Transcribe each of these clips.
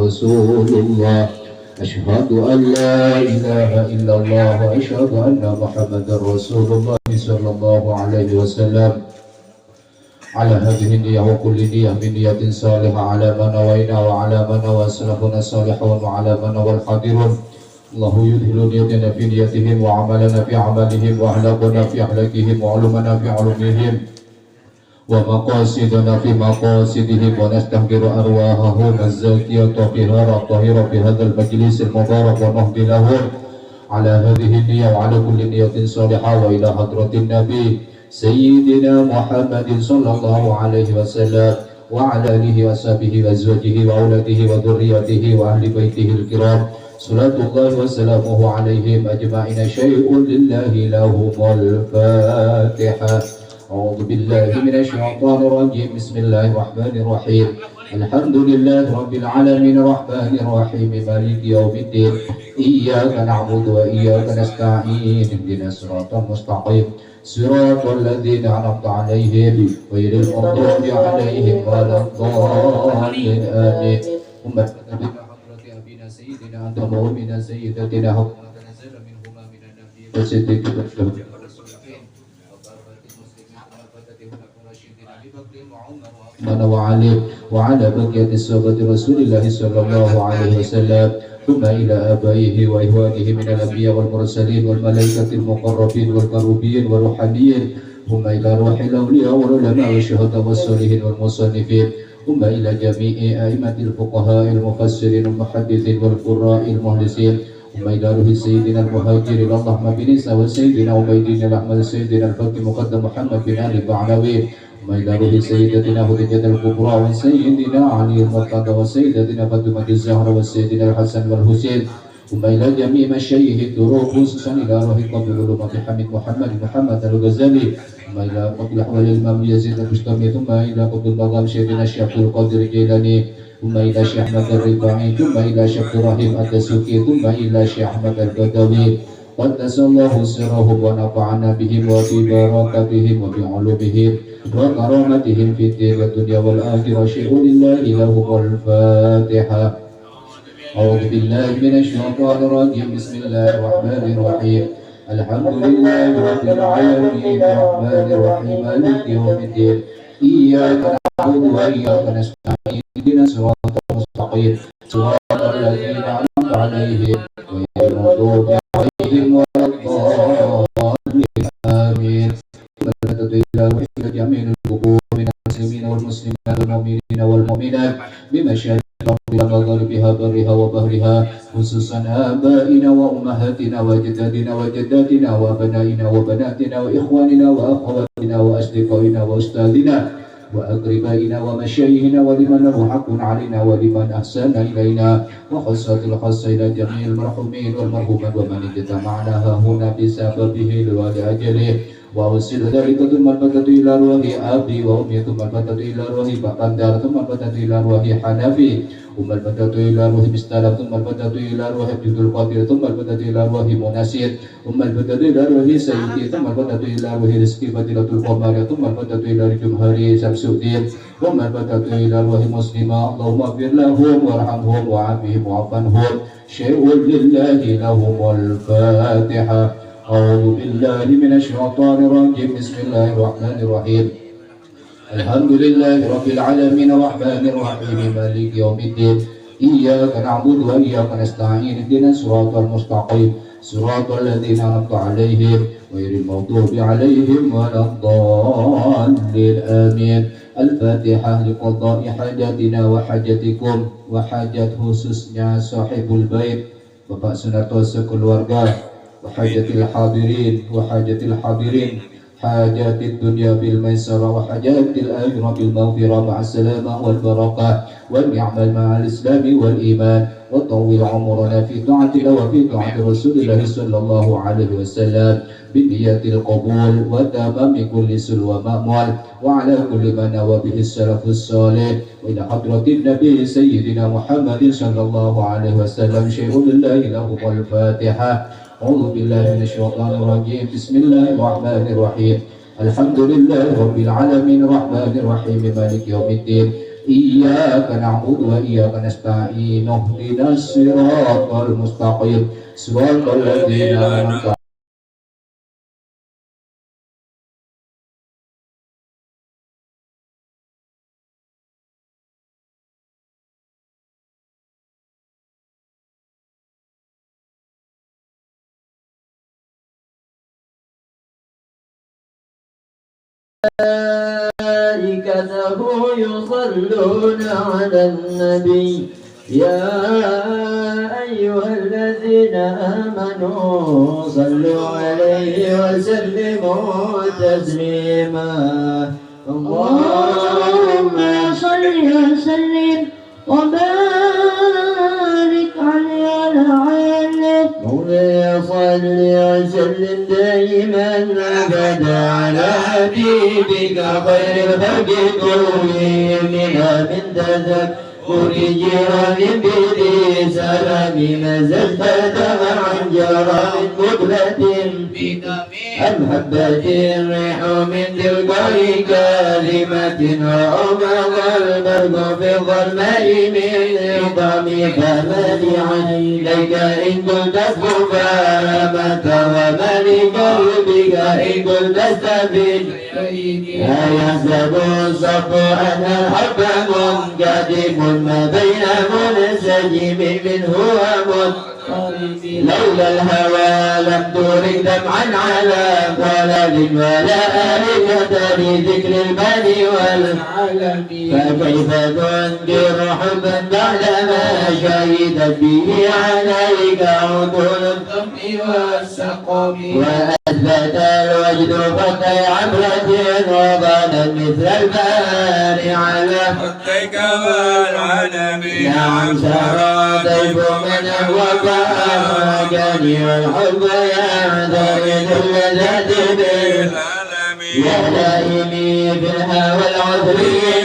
رسول الله أشهد أن لا إله إلا الله وأشهد أن محمدا رسول الله صلى الله عليه وسلم على هذه النية وكل نية من نية صالحة على من نوينا وعلى من نوى سلفنا الصالحون وعلى من نوى الحاضرون. الله يدخل نيتنا في نيتهم وعملنا في عملهم وأخلاقنا في أخلاقهم وعلومنا في علومهم ومقاصدنا في مقاصدهم ونستحضر أرواحهم الزاكية الطاهرة في هذا المجلس المبارك ونهدي لهم على هذه النية وعلى كل نية صالحة وإلى حضرة النبي سيدنا محمد صلى الله عليه وسلم وعلى آله وصحبه وأزواجه وأولاده وذريته وأهل بيته الكرام صلاة الله وسلامه عليهم أجمعين. شيء لله لهم الفاتحة. أعوذ بالله من الشيطان الرجيم. بسم الله الرحمن الرحيم. الحمد لله رب العالمين الرحمن الرحيم مالك يوم الدين إياك نعبد وإياك نستعين اهدنا الصراط المستقيم صراط الذين أنعمت عليهم غير المغضوب عليهم ولا الضالين آمين. سيدنا أنت مؤمنا سيدتنا حكمة نزل منهما من النبي والصديق والشهداء وعلى بقية الصحابة رسول الله صلى الله عليه وسلم ثم إلى آبائه وإخوانه من الأنبياء والمرسلين والملائكة المقربين والكروبين والروحانيين ثم إلى روح الأولياء والعلماء والشهداء والصالحين والمصنفين ثم إلى جميع أئمة الفقهاء المفسرين المحدثين والقراء المهندسين ثم إلى روح سيدنا المهاجرين اللهم بنساء وسيدنا وبيدنا الأحمد سيدنا الفقيه مقدم محمد بن علي البعنوي ثم إلى روح سيدتنا خديجة الكبرى وسيدنا علي المرتضى وسيدتنا فاطمة الزهراء وسيدنا الحسن والحسين ثم إلى جميع مشايخ الدروب خصوصا إلى روح قبل العلوم حميد محمد الغزالي ثم إلى قبل أحوال الإمام يزيد البستامي ثم إلى قبل المقام سيدنا الشيخ القادر الجيلاني ثم إلى الشيخ أحمد الرفاعي ثم إلى الشيخ إبراهيم الدسوقي ثم إلى الشيخ أحمد البدوي قدس الله سرهم ونفعنا بهم وببركاتهم وبعلومهم وكرامتهم في الدين والدنيا والآخرة. شيء لله لهم الفاتحة. أعوذ بالله من الشيطان الرجيم. بسم الله الرحمن الرحيم. الحمد لله رب العالمين الرحمن الرحيم مالك يوم الدين إياك نعبد وإياك نستعين اهدنا الصراط المستقيم صراط الذين أنعمت عليهم غير المغضوب عليهم ولا الضالين آمين. إلى وحدة جميع القبور من المسلمين والمسلمات والمؤمنين والمؤمنات بمشارق ومغاربها برها وبحرها خصوصا آبائنا وأمهاتنا وجدادنا وجداتنا وأبنائنا وبناتنا وإخواننا وأخواتنا وأصدقائنا وأستاذنا وأقربائنا ومشايخنا ولمن له حق علينا ولمن أحسن إلينا وخاصة الخاصة إلى جميع المرحومين والمرحومات ومن اجتمعنا هنا بسببه لأجله وأوصل ذلك ثم الفتاة إلى روح أبي وأمي ثم الفتاة إلى روح بقندر ثم الفتاة إلى روح حنفي ثم الفتاة إلى روح مستلم ثم الفتاة إلى روح عبد القادر ثم الفتاة إلى روح مناسير ثم الفتاة إلى روح سيدي ثم الفتاة إلى روح رزقي فضيلة القمر ثم الفتاة إلى جمهوري شمس الدين ثم الفتاة إلى روح مسلمة اللهم اغفر لهم وارحمهم وعافهم وعف عنهم. شيء لله لهم الفاتحة. أعوذ بالله من الشيطان الرجيم. بسم الله الرحمن الرحيم. الحمد لله رب العالمين الرحمن الرحيم مالك يوم الدين إياك نعبد وإياك نستعين اهدنا الصراط المستقيم صراط الذين أنعمت عليهم غير المغضوب عليهم ولا الضالين آمين. الفاتحة. لقضاء حاجاتنا وحاجاتكم وحاجات khususnya sahibul bait Bapak Sunarto sekeluarga وحاجة الحاضرين وحاجة الحاضرين حاجات الدنيا بالميسرة وحاجات الآخرة بالمغفرة مع السلامة والبركة والنعمة مع الإسلام والإيمان وطول عمرنا في طاعتنا وفي طاعة رسول الله صلى الله عليه وسلم بنية القبول وتمام كل سلو ومأمول وعلى كل ما نوى به السلف الصالح وإلى حضرة النبي سيدنا محمد صلى الله عليه وسلم. شيء لله له الفاتحة. أعوذ بالله من الشيطان الرجيم. بسم الله الرحمن الرحيم. الحمد لله رب العالمين الرحمن الرحيم مالك يوم الدين إياك نعبد وإياك نستعين اهدنا الصراط المستقيم صراط الذين أنعمت ملائكته يصلون على النبي يا أيها الذين آمنوا صلوا عليه وسلموا تسليما اللهم صل وسلم وبارك عليه مولاي صل وسلم دائما أبدا على حبيبك خير الخلق كلهم من تذكر جيران بذي سلام مزجت دمعا جرى من مقلة المحبة الريح من تلقاء كلمة وأمض البرق في الظلماء من عظام فمدعا إليك إن كنت فامت وملك قلبك إن كنت استفيد لا يحسب الصف أن الحب منقدم ما بين منسجم منه ومضطرب لولا الهوى لم ترك دمعا على ضلال ولا آلكة لذكر البني والعالم فكيف تنكر حبا بعدما شهدت به عليك عقول الذم والسقم وأثبت الوجد خطي عبرة وضانا مثل البار على خطيك والعلم نعم سرى ضيف من وفاقني والحب يعترض اللذات بالعالم يا لائمي في الهوى العذر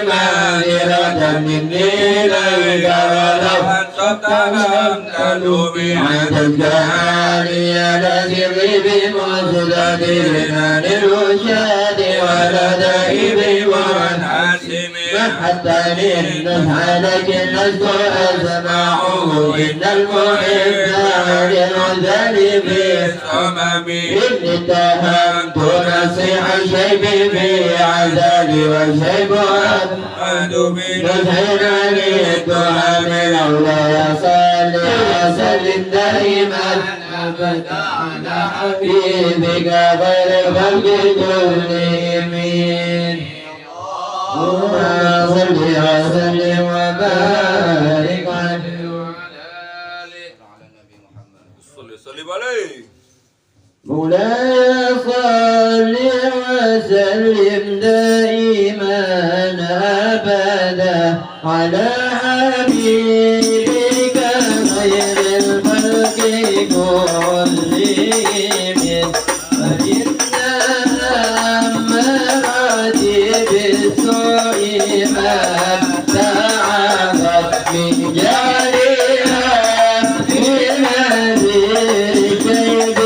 معذرة مني إليك ولو حسبت لم تلومي عندك عالي الذي بمزدد عن الوشاد ولدائب والحاسم حتى للنزع لكن لست أسمعه إن المحب عن العذل بالصمم إن اتهمت نصيح الشيب في عذابي والشيب أبعد بنزع عن التهم لولا يصلي وسلم دائما أبدا على حبيبك غير الخلق كلهم صل وسلم وبارك عليه وعلى آله صلي عليه مولاي صل وسلم دائما أبدا على حبيبك خير الخلق كلهم فإن مراتب السوء ما تعبت من جارها في نذير الشيب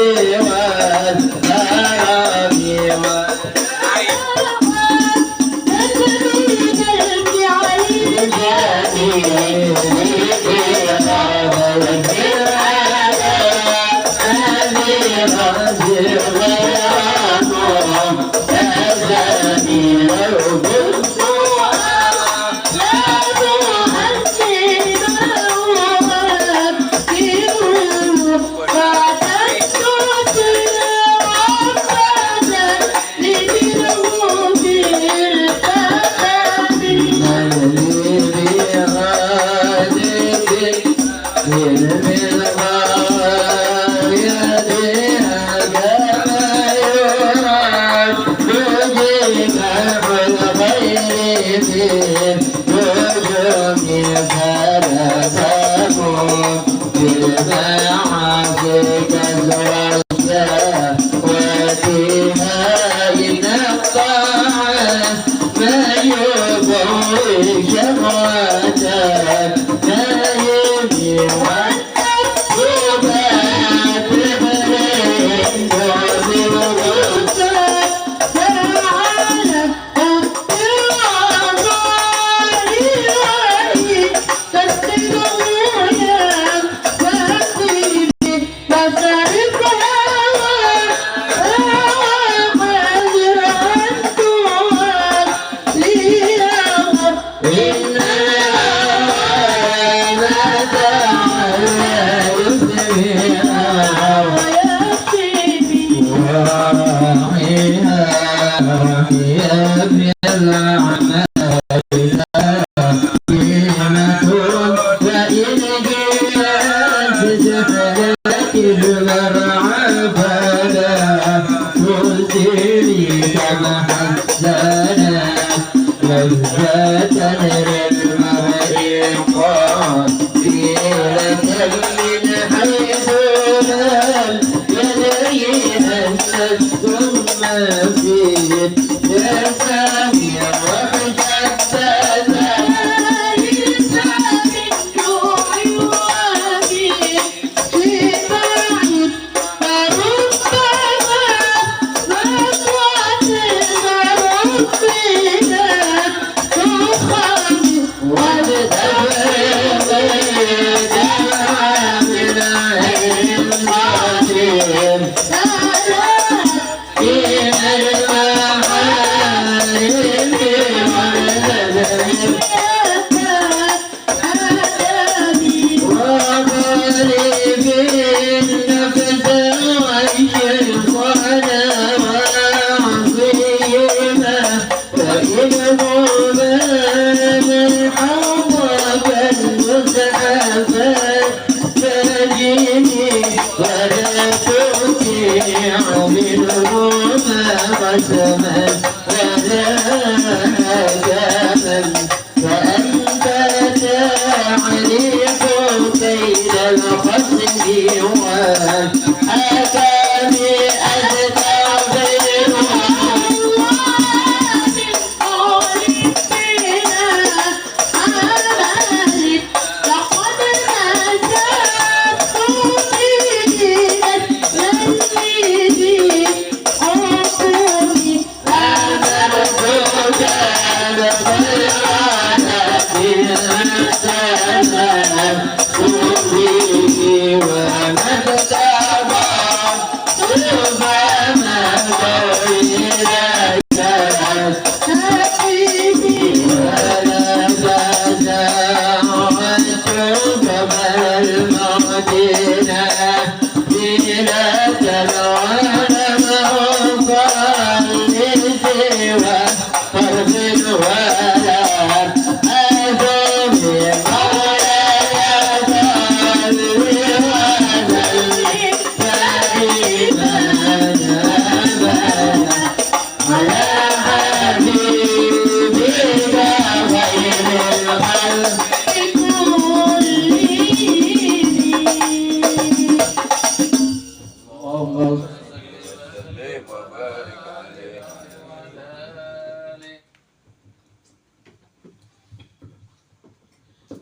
والهرم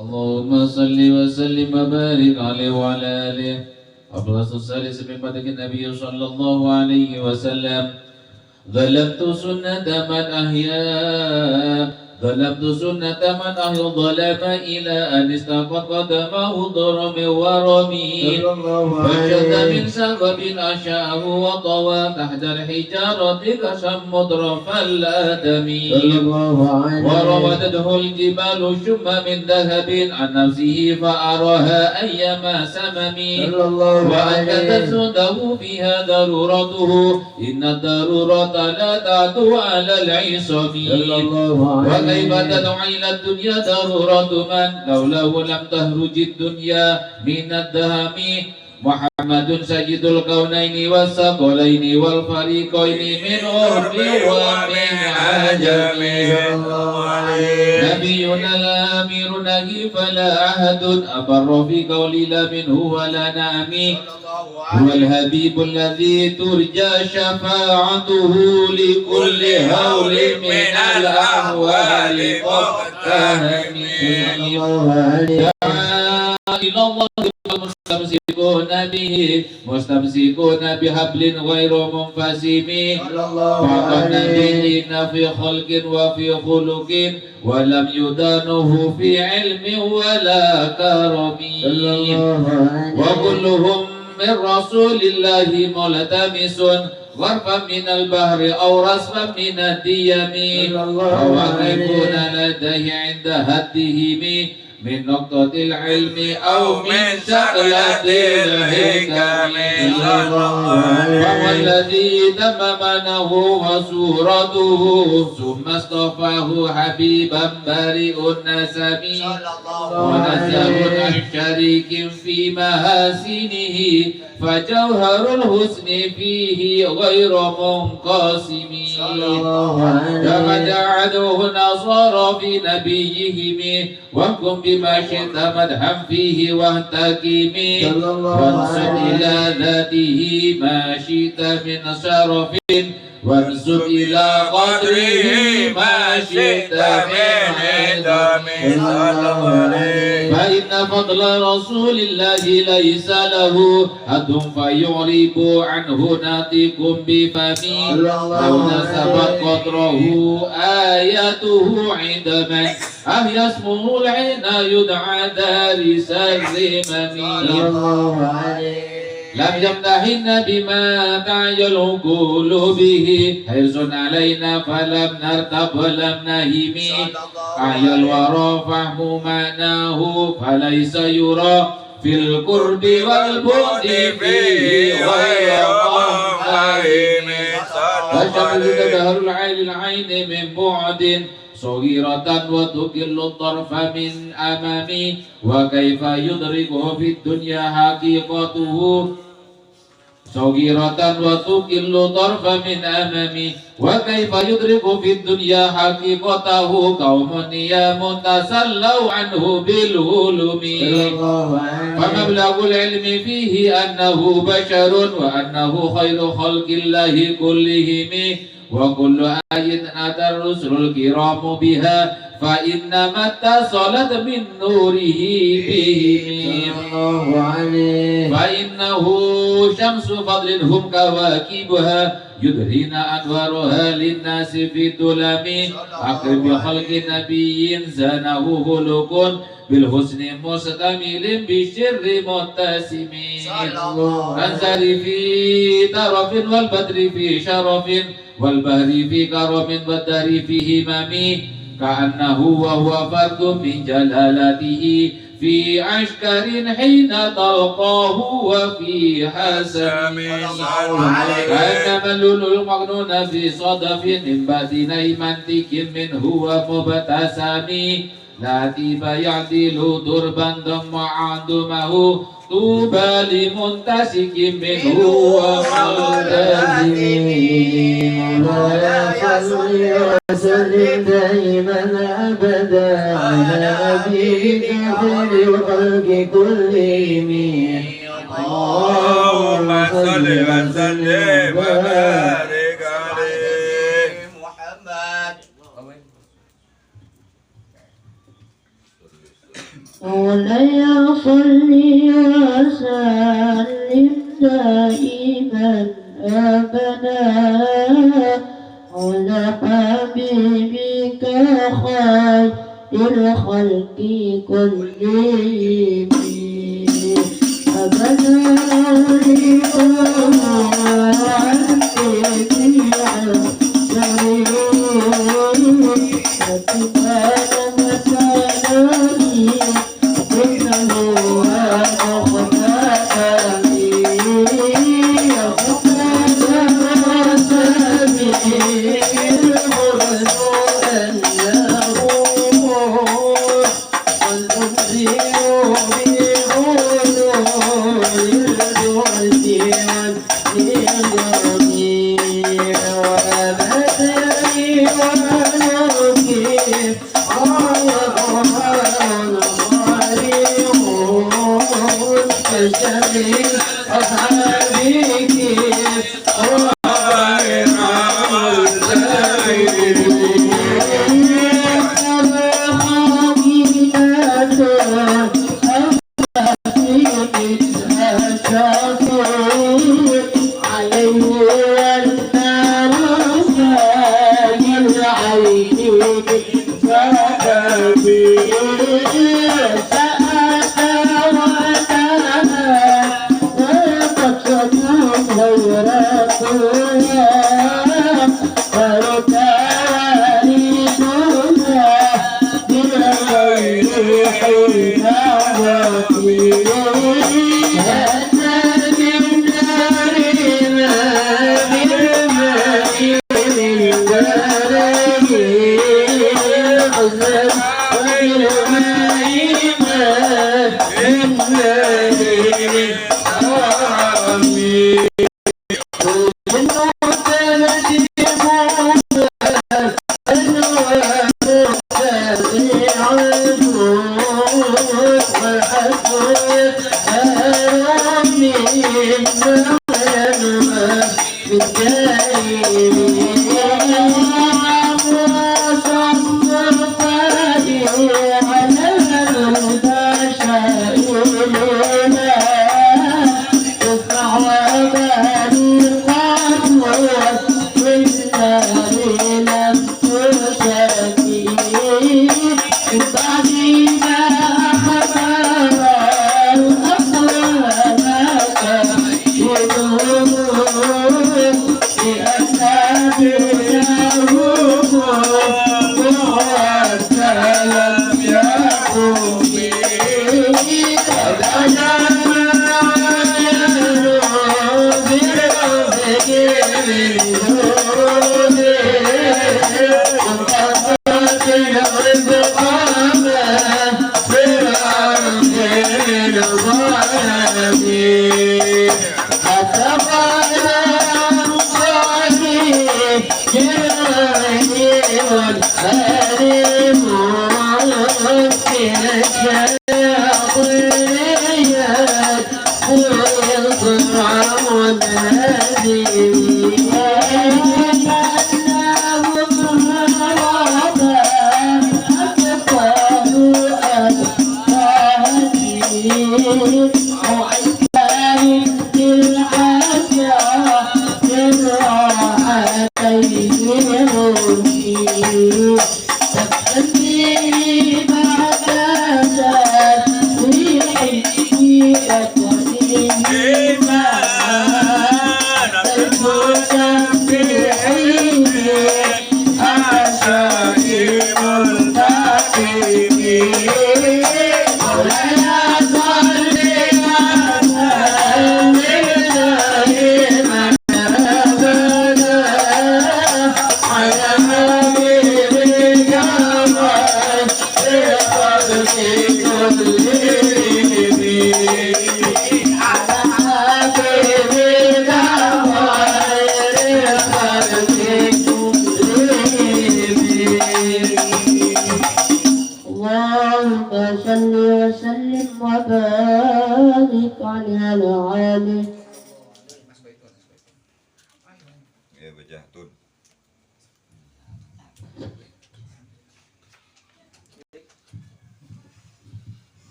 اللهم صل وسلم وبارك عليه وعلى آله. أفضل الثالث من بدك النبي صلى الله عليه وسلم. ظلمت سنة من أحيا الظلام إلى أن استقت قدمه ضرم ورمي. فشد من سبب أشاءه وطوى تحت الحجارة كشم مطرف الآدم. وراودته الجبال شم من ذهب عن نفسه فأراها أيما سمم. وأكدت سده فيها ضرورته إن الضرورة لا تعدو على العصم. وكيف تدعو إلى الدنيا ضرورة من لولاه لم تهرج الدنيا من الدهم. محمد سيد الكونين والثقلين والفريقين من عرب ومن عجم. نبينا الأمير نهي فلا أحد أبر في قول لا منه ولا نعمي. هو الحبيب الذي ترجى شفاعته لكل هول من الأهوال مقتهم. إلى الله مستمسكون بحبل غير منفسم. فقد نبيين في خلق وفي خلق ولم يدانه في علم ولا كرم. وكلهم من رسول الله ملتمس غرفا من البحر أو رسفا من الديم. وواقفون لديه عند هدهم من نقطة العلم أو من شغلة الحكم. وهو الذي تم منه وصورته ثم اصطفاه حبيبا بريء النسب. ونزه عن شريك في محاسنه فجوهر الحسن فيه غير منقسم. كما جعلوه النصارى في نبيهم وكن بما شئت مدحا فيه واهتكم وانسب إلى ذاته ما شئت من شرف وانسب إلى قدره ما شئت من عظم فإن فضل رسول الله ليس له حد فيعرب عنه ناطق بفمه لو نسبت قدره آياته عند من أهي اسمه العين يدعى دارس الزمم لم يمتحن بما تعجل العقول به حرص علينا فلم نرتب ولم نهم أعيا الورى فهم معناه فليس يرى في القرب والبعد فيه غير فاهم فشمل تدهر العين من بعد صغيرة وتكل الطرف من أمامي وكيف يدركه في الدنيا حقيقته صغيرة وتكل طرف من أمامي وكيف يدرك في الدنيا حقيقته قوم نيام تسلوا عنه بالهلم فمبلغ العلم فيه أنه بشر وأنه خير خلق الله كلهم وكل آية أتى الرسل الكرام بها فإنما اتصلت من نوره بهم فإنه شمس فضل هم كواكبها يدهين أنوارها للناس في الظلم أقرب خلق نبي زانه خلق بالحسن مستمل بالشر متسم أنزل في طرف والبدر في شرف والبهر في كرم والدهر في همم كأنه وهو فرد من جلالته في عسكر حين تلقاه وفي حسم كأنما اللؤلؤ المكنون في صدف من بعد نيمانتك منه ومبتسم لا تيب يعدل دربا ضم عندمه طوبى لمنتسك منه وملتزم وسلم دائما أبدا على نبيك خير الخلق كلهم اللهم صل وسلم وبارك عليه محمد مولاي صل وسلم دائما أبدا على حبيبك خير الخلق كلهم أبدا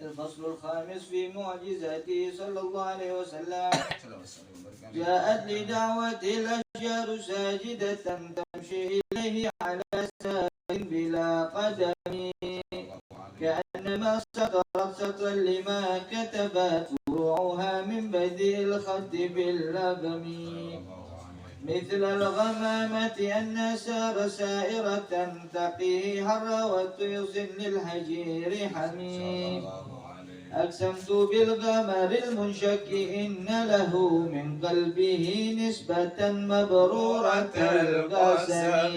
الفصل الخامس في معجزاته صلى الله عليه وسلم. جاءت لدعوته الأشجار ساجدة تمشي إليه على سار بلا قدم كأنما سطرت سطرا لما كتبت فروعها من بدء الخط باللبم مثل الغمامة أن سار سائرة تقيه هر يصل للحجير حميم أقسمت بالقمر المنشك إن له من قلبه نسبة مبرورة القسم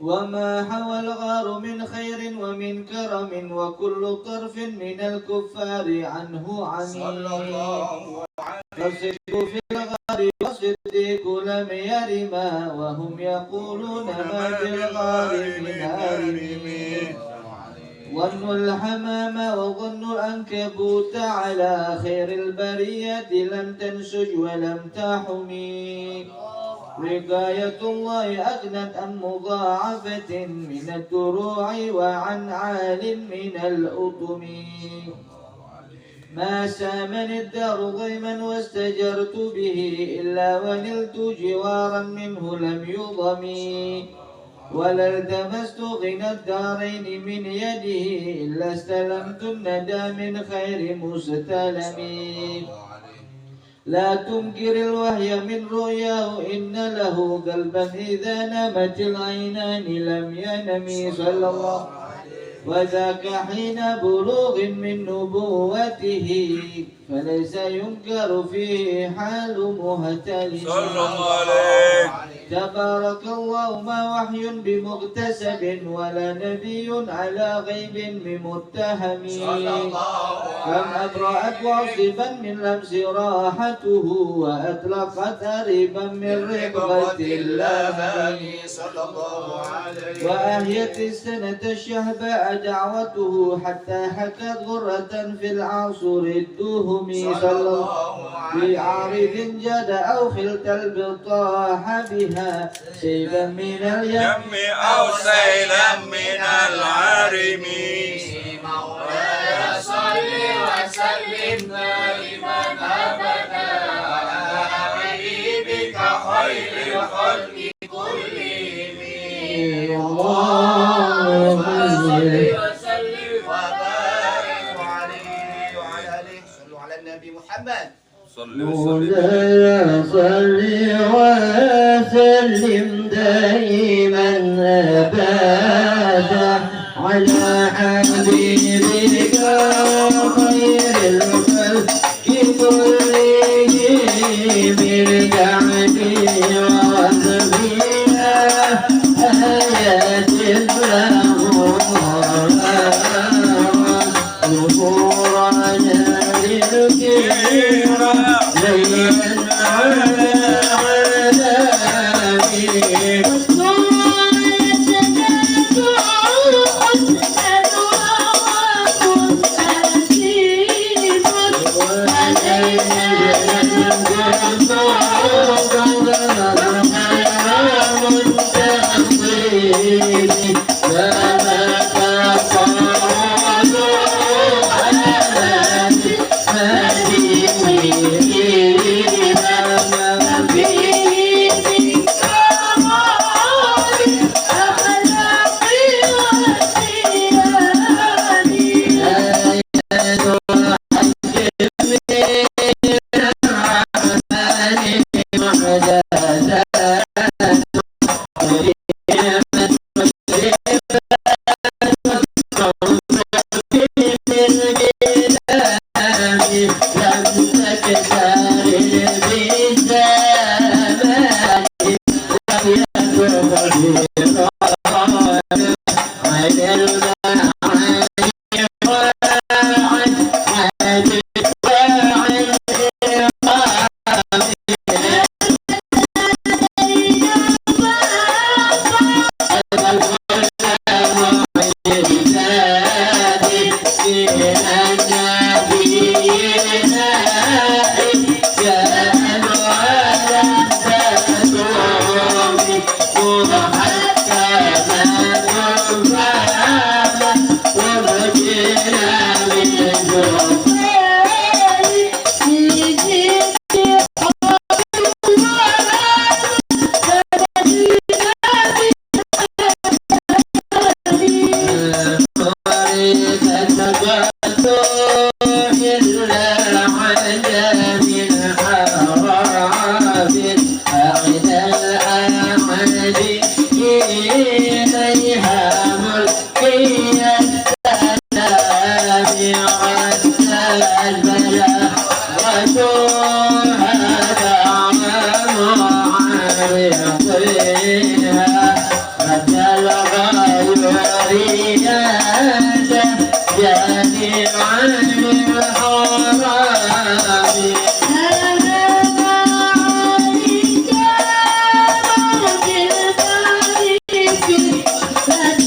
وما حوى الغار من خير ومن كرم وكل طرف من الكفار عنه عميم فالصدق في الغار والصديق لم يرما وهم يقولون ما في الغار من هارم ظنوا الحمام وظنوا العنكبوت على خير البرية لم تنسج ولم تحمي وقاية الله أغنت عن مضاعفة من الدروع وعن عال من الأطم ما سامني الدار ضيما واستجرت به إلا ونلت جوارا منه لم يضمي ولا التمست غنى الدارين من يده إلا استلمت الندى من خير مستلم لا تنكر الوحي من رؤياه إن له قلبا إذا نمت العينان لم ينم صلى الله وذاك حين بلوغ من نبوته فليس ينكر فيه حال مهتل صلى الله عليه تبارك الله ما وحي بمغتسب ولا نبي على غيب بمتهم كم أبرأت واصبا من لمس راحته وأطلقت أريبا من رقبة اللبن وأهيت السنة الشهباء دعوته حتى حكت غرة في العصر الدهم صلى الله بعارض جاد أو خلت البطاح بها سيبا من اليم أو سيلا من العارم مولاي صل وسلم دائما أبدا على حبيبك خير الخلق كلهم اللهم صل وسلم وبارك عليه وعلى آله صلوا على النبي محمد مولاي صل وسلم دائما أبدا على حبيبك خير الخلق كلهم بالجعل وذبيها آيات له ظهورنا للكرام ليلا على عذابه Thank you.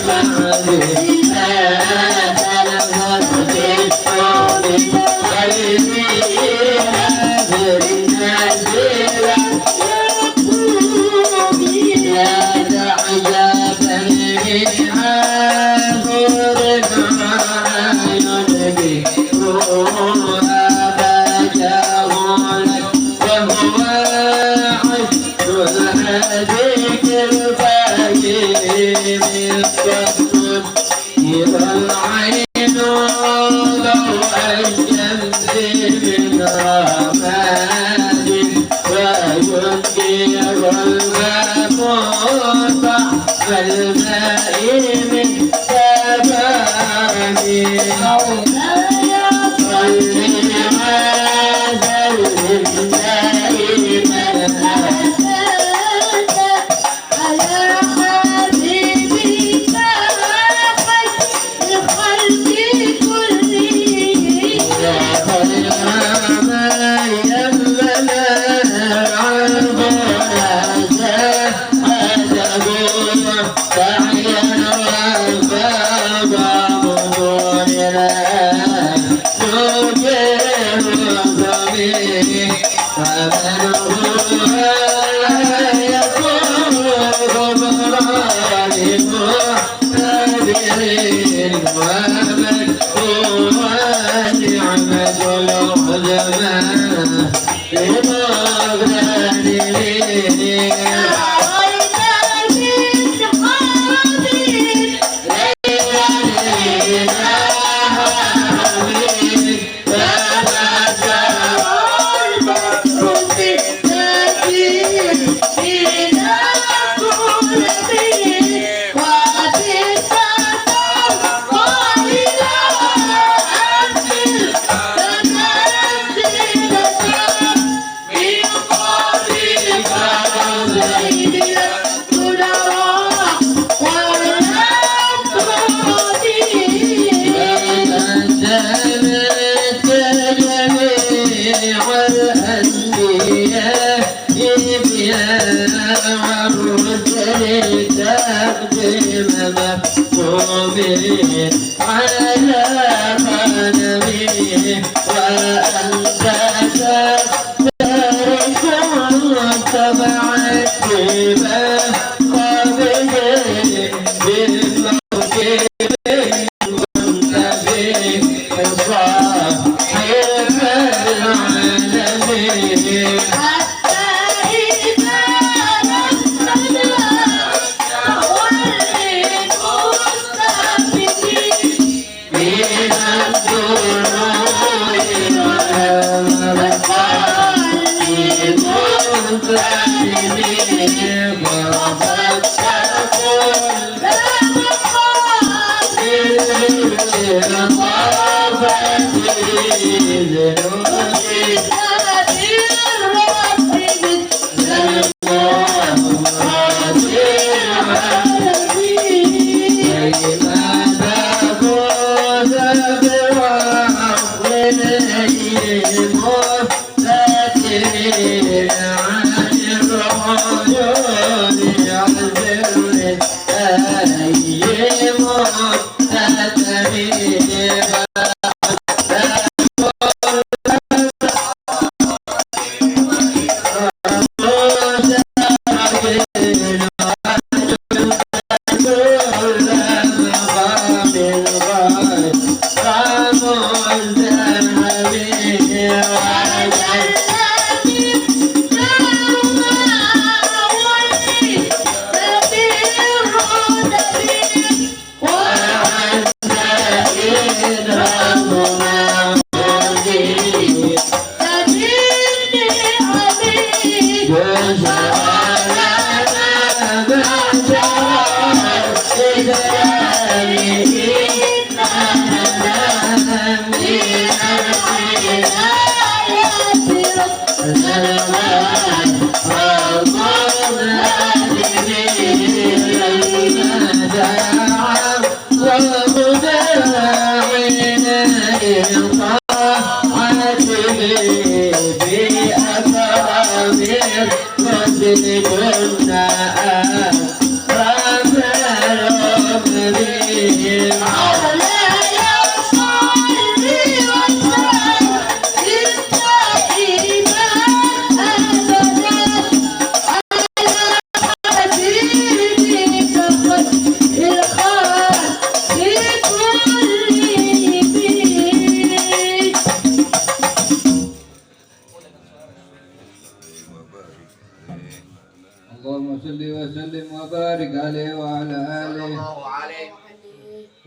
كنا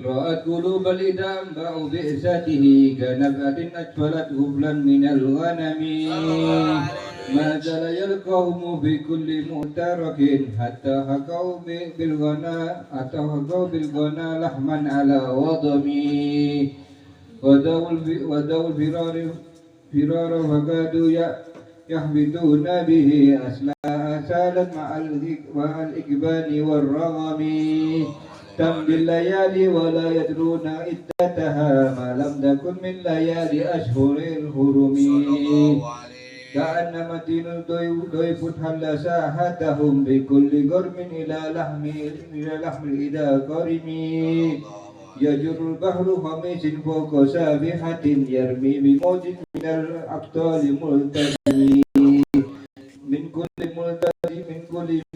رأت قلوب الإذا أنبأ بئسته كنبأة أجفلت غفلا من الغنم ما زال يلقاهم في كل مؤترك حتى حكوا بالغنا لحما على وضم ودوا الفرار فكادوا يحبطون به أسلاء سالت مع الإقبال والرغم تمضي الليالي ولا يدرون عدتها ما لم تكن من ليالي أشهر الحرم كأن متين ضيف حل ساحتهم بكل قرم إلى لحم إذا قرم يجر البحر خميس فوق سابحة يرمي بموج من الأبطال ملتزم من كل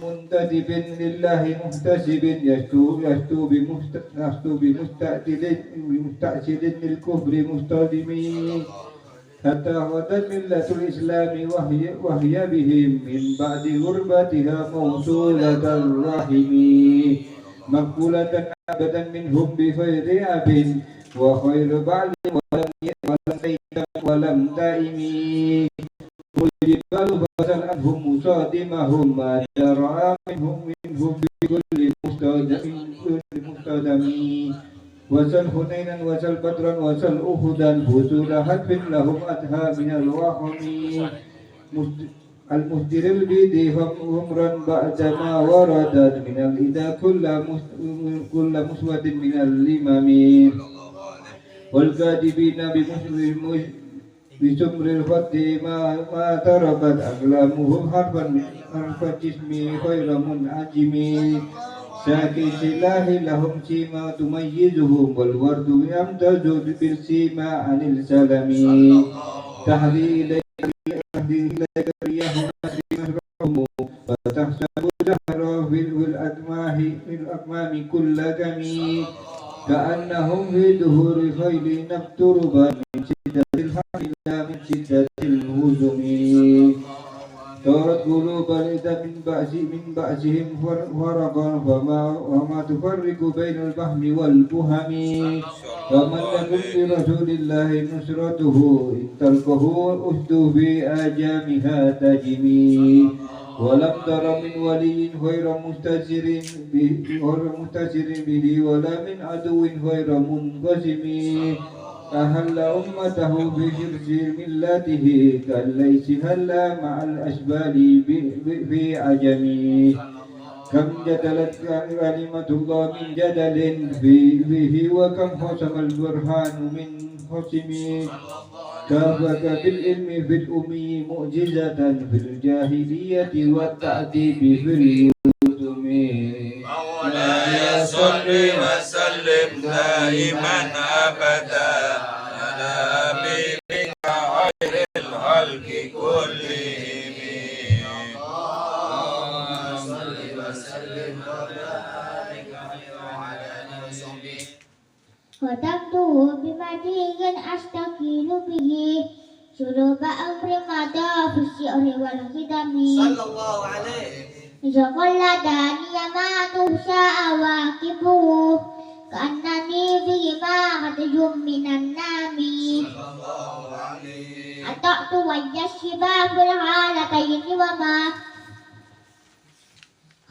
منتدب لله محتسب يشتو بمستعجل للكفر مستظم حتى غدت ملة الإسلام وهي بهم من بعد غربتها موصولة الرحم مقبولة أبدا منهم بخير أب وخير بعل ولم تئم والجبال فسل عنهم مصادمهم ما جرى منهم بكل مستدم وسل حنينا وسل بدرا وسل أحدا فسول حتف لهم أدهى من الوهم المسجر البيد همرا بعدما وردت من الإذا كل مسود من اللمم والكاذبين بسمر الخد ما تركت أقلامهم حرف الجسم خير منعجم ساكي سلاح لهم سيما تميزهم والورد يمتاز بالسيما عن السلم تهدي إليك رياح نشرهم فتحسب دهرا في الأكمام كل جميل كأنهم في دهور خيل نفتربا من شدة الحر لا من شدة الهزم طارت قلوب الإذا من بأسهم فرقا وما تفرق بين البهم والبهم ومن لكم برسول الله نصرته إن تلقه أسد في آجامها تجمي ولم تر من ولي غير مستجر به ولا من عدو غير منقسم أهل أمته بحرص ملته كالليس هلا مع الأشبال في عجمي كم جدلت كلمة الله من جدل به وكم حسم البرهان من حسم كافك بالعلم في الأمي معجزة في الجاهلية والتأديب في اليتم مولاي صل وسلم دائما أبدا على حبيبك خير الخلق كلهم اللهم صل وسلم وبارك على آله وصحبه ختمته بمديح أستقيل به شرب أمر مدى في الشعر والخدم صلى الله عليه جعل داني ما تهشى أواكبه كأنني بما هدج من النام صلى الله عليه أطعت وجه الشباب الحالتين وما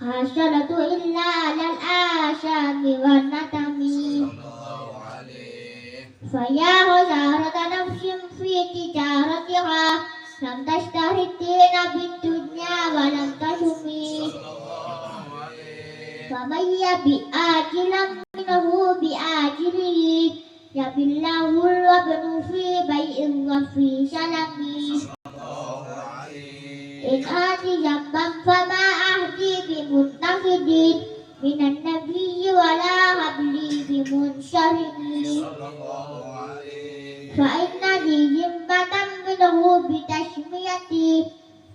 حصلت إلا على الآشام والنتم فيا غزارة نفس في تجارتها لم تشتهي الدين بالدنيا ولم تشمي فمن يبي آجلا منه بآجله يبي الله الوبن في بيع وفي سلم إن آتي ذنبا فما أهدي بمنتقد من النبي ولا هبلي بمنشرم فإن لي ذمة منه بتسميتي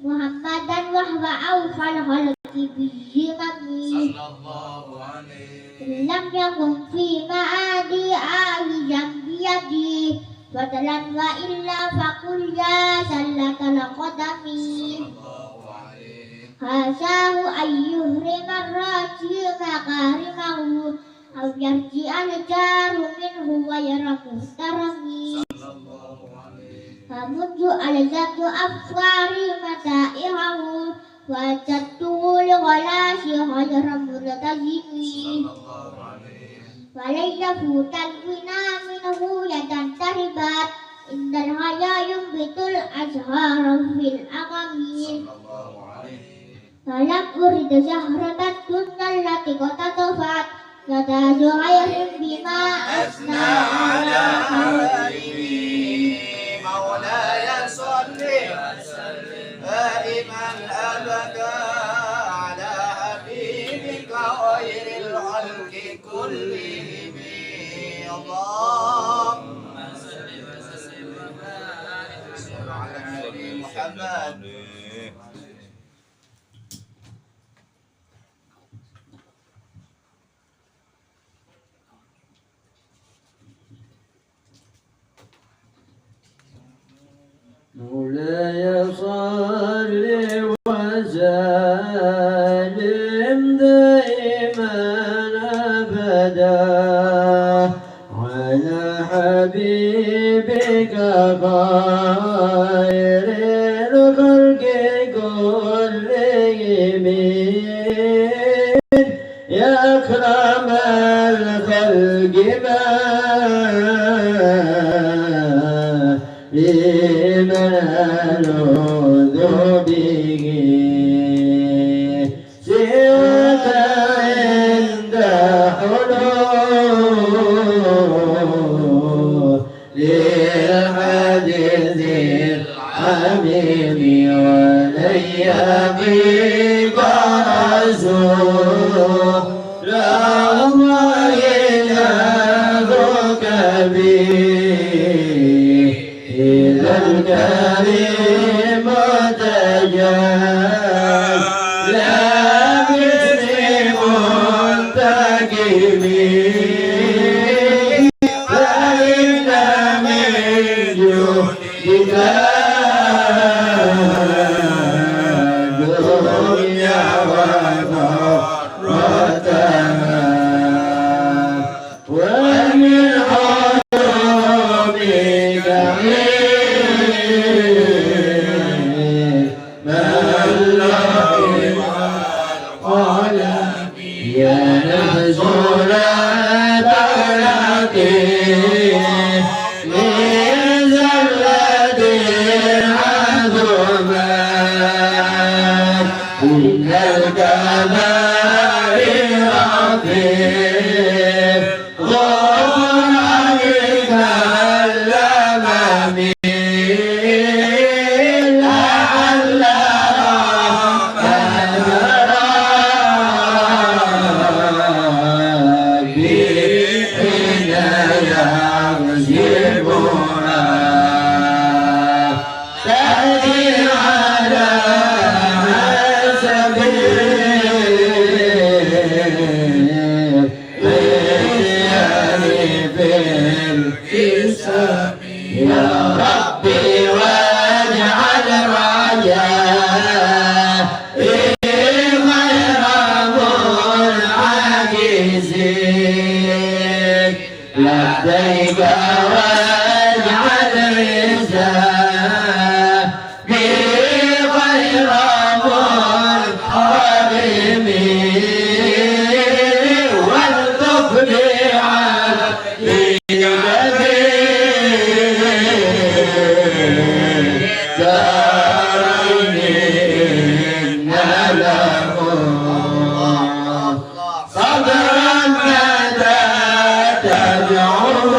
محمدا وهو أوفى الخلق بالذمم إن لم يكن في معادي عائزا بيدي بدلا وإلا فقل يا سلة القدم حاشاه أن يهرم الراجي مكارمه أو يرجع الجار منه ويرى محترمي فمنذ ألزمت أفكاري متائعه وجدته لغلاشي غير ملتزم ولن يفوت الغنى منه يدا تربت إن الحيا ينبت الأزهار في الأقم فلم أرد زهرة الدنيا التي قد طفت لدى زهير بما أثنى على حبيبي مولاي صل دائما أبدا على حبيبك خير الخلق كلهم اللهم صل وسلم وبارك على النبي محمد مولاي صل وسلم دائما أبدا على حبيبك خير الخلق كلهم يا أكرم الخلق لمن ألوذ به سواك عند حلول للحديث الحميم ولن يبيك رسول الله ينهضك به إلى الكريم تجاه لا مثل منتكب فإن من جودك الدنيا وضرتها ومن علومك يا نفس لا تغلقي من زلة عظمت إن الكبائر في غفرانك الأمام يا ربي واجعل رجاء غير منعكسين لديك واجعل رزاق غير منحرمين والطفل على صبرا متى تدعوه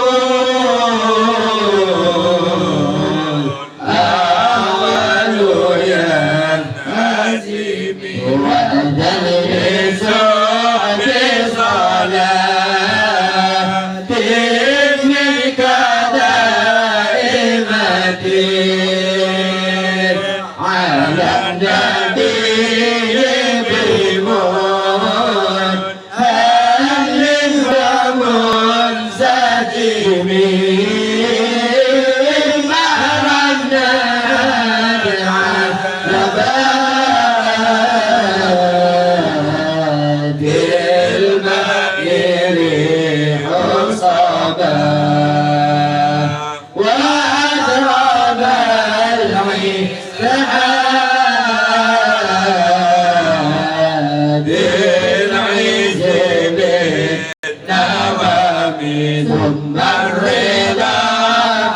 ثم الرضا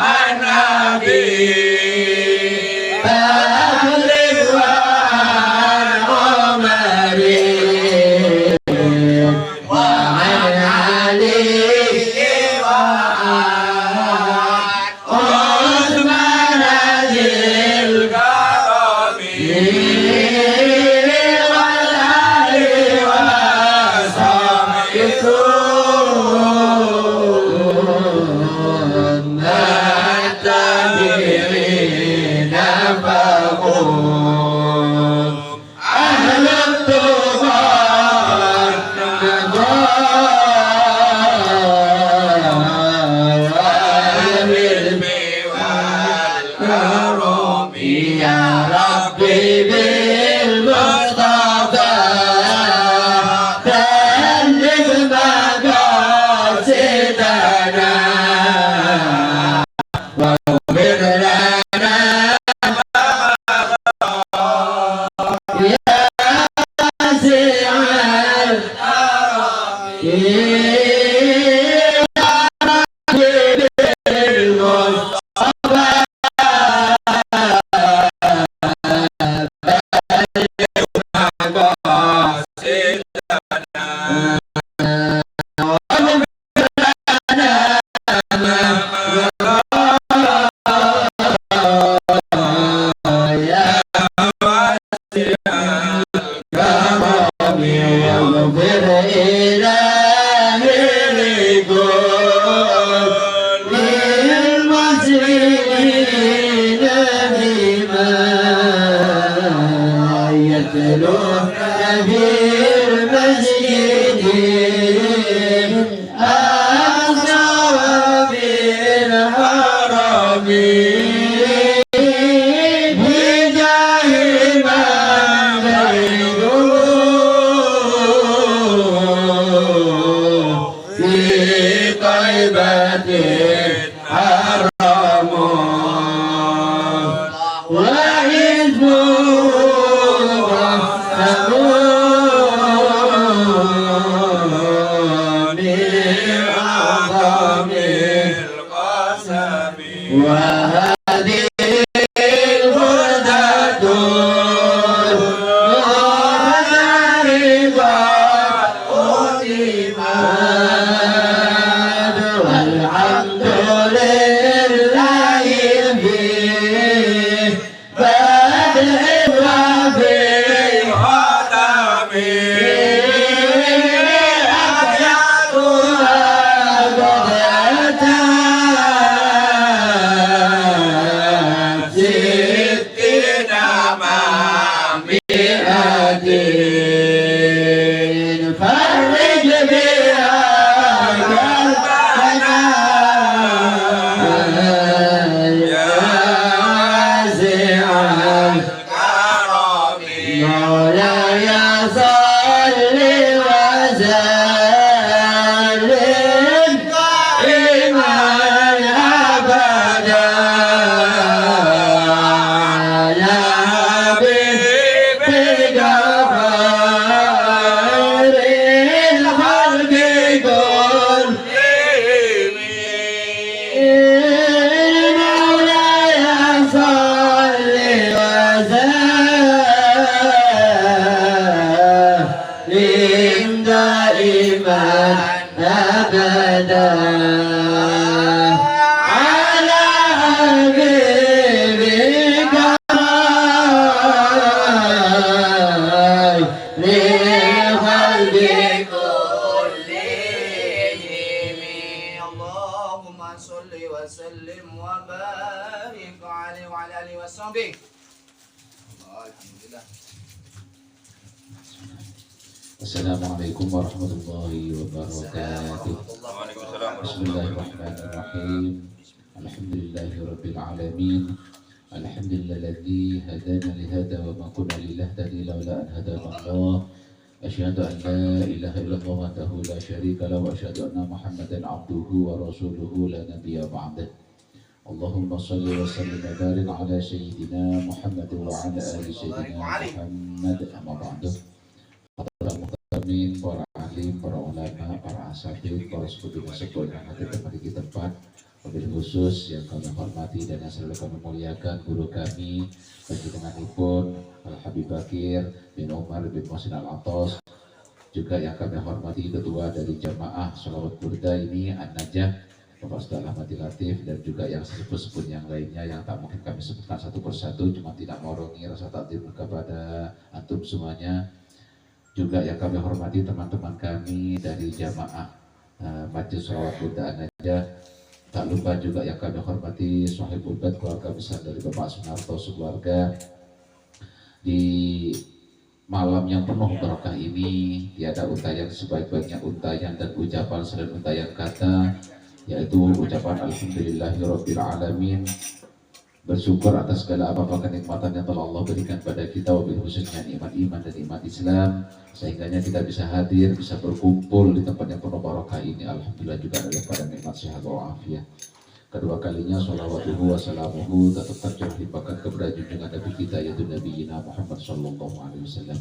عن أبي فأخلف عن عمري وعن علي عثمان ذي الكرم والآل وصحبه ثم التابعين فهم أهل التقى والعلم والكرم يا ربي بالمصطفى بلغ مقاصدنا واغفر لنا يا واسع Assalamualaikum warahmatullahi wabarakatuh. Bismillahirrahmanirrahim. Alhamdulillahirabbil alamin. Alhamdulillahilladzi hadana li hada wa ma kunna linahtadi laula an hadana Allah. Asyhadu an la ilaha illallah wahdahu la syarika lahu wa asyhadu anna Muhammadan abduhu wa rasuluhu la nabiyya ba'dah. Allahumma shalli wa sallim wa barik ala sayyidina Muhammad wa ala ali sayyidina Muhammad amma ba'du. Para alim, para ulama, para asatidz, para sebudina sekol yang hadir di tempat. Wabil khusus yang kami hormati dan yang selalu kami muliakan guru kami panjenenganipun Al Habib Bakir bin Umar bin Muhsin Al-Atos, juga yang kami hormati ketua dari jamaah Sholawat Burda ini An-Najah Bapak Ustaz Ahmad Latif, dan juga yang sepuh-sepuh yang lainnya yang tak mungkin kami sebutkan satu persatu, cuma tidak merongi rasa takdim kepada antum semuanya. Juga yang kami hormati teman-teman kami dari jamaah Majelis Sholawat Burda An-Najah. Tak lupa juga yang kami hormati Sohibul Bait, keluarga besar dari Bapak Sunarto sekeluarga. Di malam yang penuh berkah ini tiada untayan sebaik-baiknya untayan dan ucapan selain untayan kata, yaitu ucapan Alhamdulillahirabbil alamin, bersyukur atas segala apa-apa kenikmatan yang telah Allah berikan pada kita, wabil khususnya nikmat iman dan nikmat Islam, sehingganya kita bisa hadir, bisa berkumpul di tempat yang penuh barokah ini. Alhamdulillah juga daripada nikmat sehat wa afiat. Kedua kalinya sholawatuhu wassalamuhu tetap tercurah limpahkan kepada junjungan Nabi kita, yaitu Nabi Muhammad sallallahu alaihi wasallam.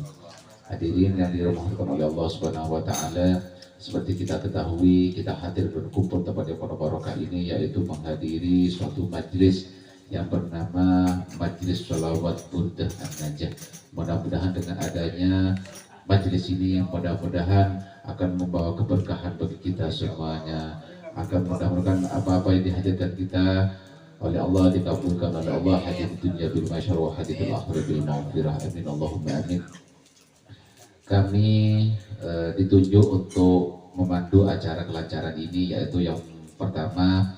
Hadirin yang dirahmati oleh Allah Subhanahu wa taala, seperti kita ketahui, kita hadir berkumpul tempat yang penuh barokah ini, yaitu menghadiri suatu majelis yang bernama Majelis Sholawat Burda An-Najah. Mudah-mudahan dengan adanya majelis ini, mudah-mudahan akan membawa keberkahan bagi kita semuanya. Akan mudah-mudahan apa-apa yang dihadirkan kita oleh Allah dikabulkan oleh Allah, hadir di dunia bil masyar wa hadir bil akhirah bil maghfirah. Amin Allahumma amin. Kami ditunjuk untuk memandu acara kelancaran ini, yaitu yang pertama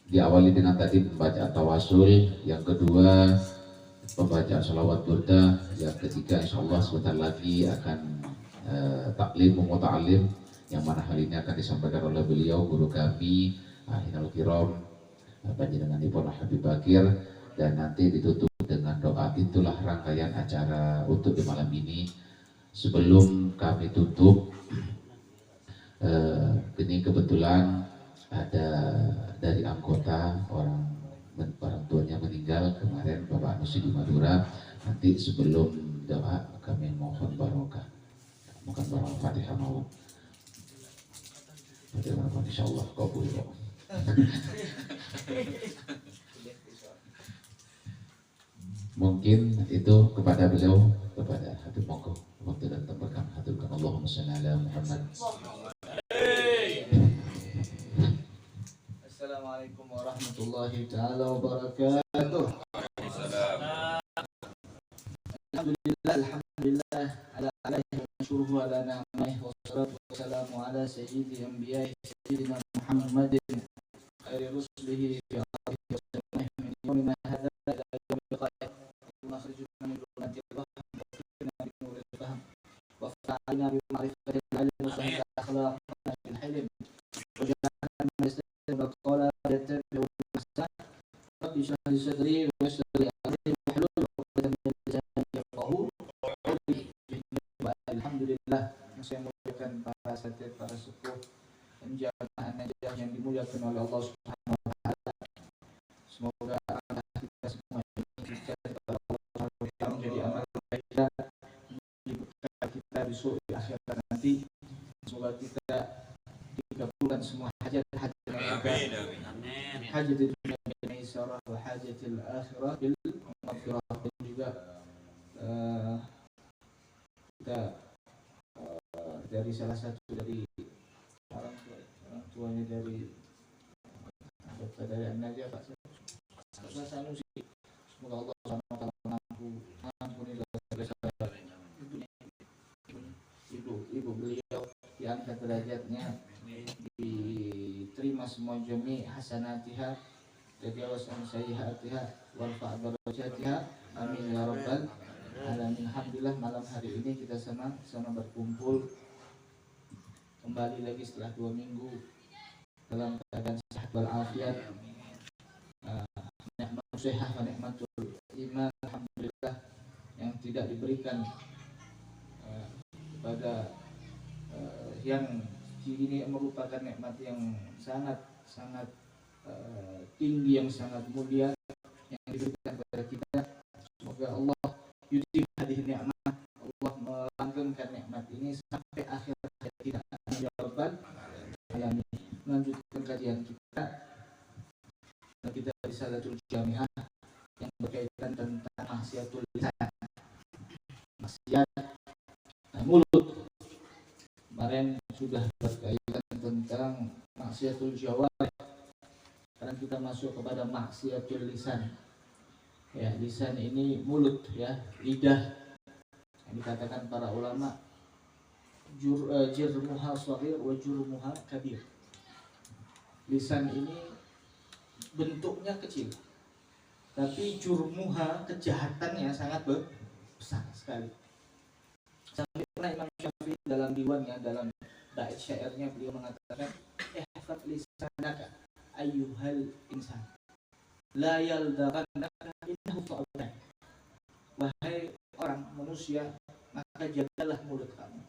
diawali dengan tadi pembacaan tawasul, yang kedua pembacaan sholawat burda, yang ketiga insya Allah sebentar lagi akan taklim muta'alim, yang mana hal ini akan disampaikan oleh beliau guru kami Ahinal Kiram panjenenganipun Habib Bakir, dan nanti ditutup dengan doa. Itulah rangkaian acara untuk di malam ini. Sebelum kami tutup, ini kebetulan ada dari anggota orang tuanya meninggal kemarin, Bapak Anusi di Madura. Nanti sebelum doa kami mohon barokah, mohon barokah Fatihah mau. Fatihah insyaallah kabul. Mungkin itu kepada beliau, kepada Habib Monggo waktu dan tempat kami haturkan. Allahumma shalli ala Muhammad. Assalamualaikum warahmatullahi taala wabarakatuh. Alhamdulillah ala alaihi wa syuruhu ala na'maihi wa salatu wa salamu ala sayyidi anbiya'i sayyidina Muhammadin khairi rusulihi fi alihi wa sallam min yawmina hadha ila yawmil qiyamah makhrijuna min dhulumati al-wahm wa fikna bi nuril fahm wa fa'alna bi ma'rifatil ilm wa sahih akhlaq bil hilm wa ja'alna min qala yattabi'u al-hasan rabbi shrah li sadri wa yassir li amri wahlul 'uqdatam min lisani yafqahu qawli. Alhamdulillah, yang saya muliakan para asatidz, para sepuh dan jamaah An-Najah yang dimuliakan oleh Allah Subhanahu wa taala. Semoga amal kita semua ini kepada Allah menjadi amal kita, diberkahi kita besok di akhirat nanti. Semoga kita dikabulkan semua hajat-hajat kita. Hajat dunia bil maisarah wa hajatil akhirah bil maghfirah. Dan juga kita dari salah satu dari orang tuanya dari Bapak dari An-Najah, Pak Sanusi. Semoga Allah mengampuni dosa-dosa ibu beliau, diangkat derajatnya, diterima semua jami hasanatiha, tajawaz an sayyiatiha, warfa' darajatiha. Amin ya rabbal alamin. Alhamdulillah, malam hari ini kita sama berkumpul kembali lagi setelah 2 minggu dalam keadaan sehat walafiat, nikmat sehat wa nikmatul iman. Alhamdulillah, yang tidak diberikan kepada yang ini merupakan nikmat yang sangat tinggi, yang sangat mulia yang diberikan kepada kita. Semoga Allah yudhim hadhihi ni'mah, Allah melanggengkan nikmat ini sampai akhir melanjutkan kajian kita. Kita Risalatul Jami'ah yang berkaitan tentang maksiatul lisan, maksiat mulut. Kemarin sudah berkaitan tentang maksiatul jawarih. Sekarang kita masuk kepada maksiatul lisan. Ya, lisan ini mulut, ya, lidah. Yang dikatakan para ulama jirmuha shaghir wa jurmuha kabir. Lisan ini bentuknya kecil, tapi jurmuha, kejahatannya sangat besar sekali. Sampai pernah Imam Syafi'i dalam diwannya, dalam bait syairnya, beliau mengatakan, ihfaz lisanaka ayyuhal insan la yaldagannaka innahu ta'udan. Wahai orang manusia, maka jagalah mulut kamu,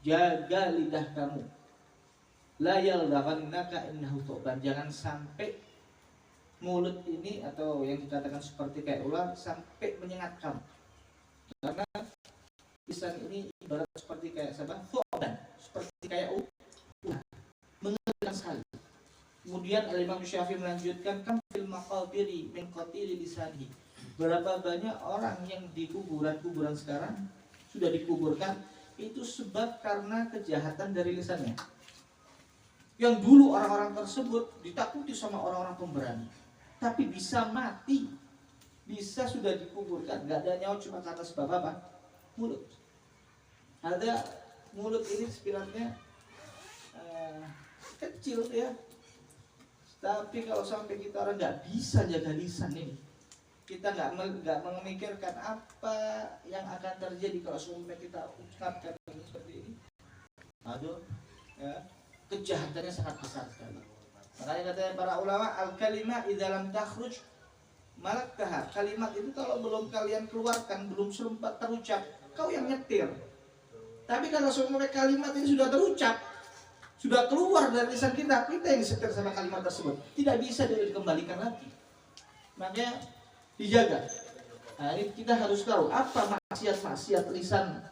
jaga lidah kamu. La yaldagannaka innahu ta'udan. Jangan sampai mulut ini atau yang dikatakan seperti kayak ular sampai menyengat kamu. Karena lisan ini ibarat seperti kayak ta'udan, seperti kayak ular, mengerikan sekali. Kemudian Imam Syafi'i melanjutkan, kam fil maqabiri min qatili lisani. Berapa banyak orang yang di kuburan sekarang sudah dikuburkan itu sebab karena kejahatan dari lisannya. Yang dulu orang-orang tersebut ditakuti sama orang-orang pemberani, tapi bisa mati, bisa sudah dikuburkan, nggak ada nyawa cuma karena sebab apa? Mulut. Ada mulut ini sebenarnya kecil, ya. Tapi kalau sampai kita orang nggak bisa jaga lisan ini, kita nggak memikirkan apa yang akan terjadi kalau sampai kita ucapkan seperti ini. Aduh, ya, kejahatannya sangat besar sekali. Makanya katanya para ulama, al-kalimah idza lam takhruj malaktaha. Kalimat itu kalau belum kalian keluarkan, belum sempat terucap, kau yang nyetir. Tapi kalau semua kalimat ini sudah terucap, sudah keluar dari lisan kita yang disetir sama kalimat tersebut, tidak bisa dikembalikan lagi. Makanya dijaga. Nah, ini kita harus tahu apa maksiat-maksiat lisan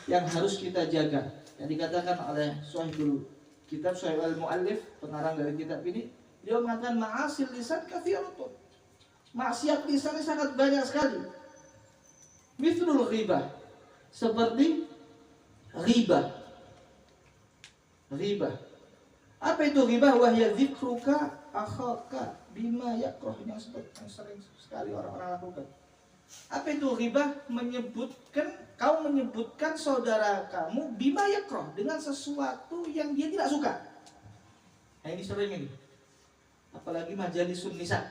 yang harus kita jaga. Yang dikatakan oleh Sahibul Kitab, Sahib al-Mu'allif, pengarang dari kitab ini, dia mengatakan ma'asil lisan kathiratun. Maksiat lisannya sangat banyak sekali. Mithlul ghibah, seperti ghibah. Ghibah. Apa itu ghibah? Wahya dzikruka akhaka bima yakrah, yang sering sekali orang-orang lakukan. Apa itu ghibah? Kau menyebutkan saudara kamu bima yakrah, dengan sesuatu yang dia tidak suka. Nah, ini sering ini. Apalagi majalisun nisa,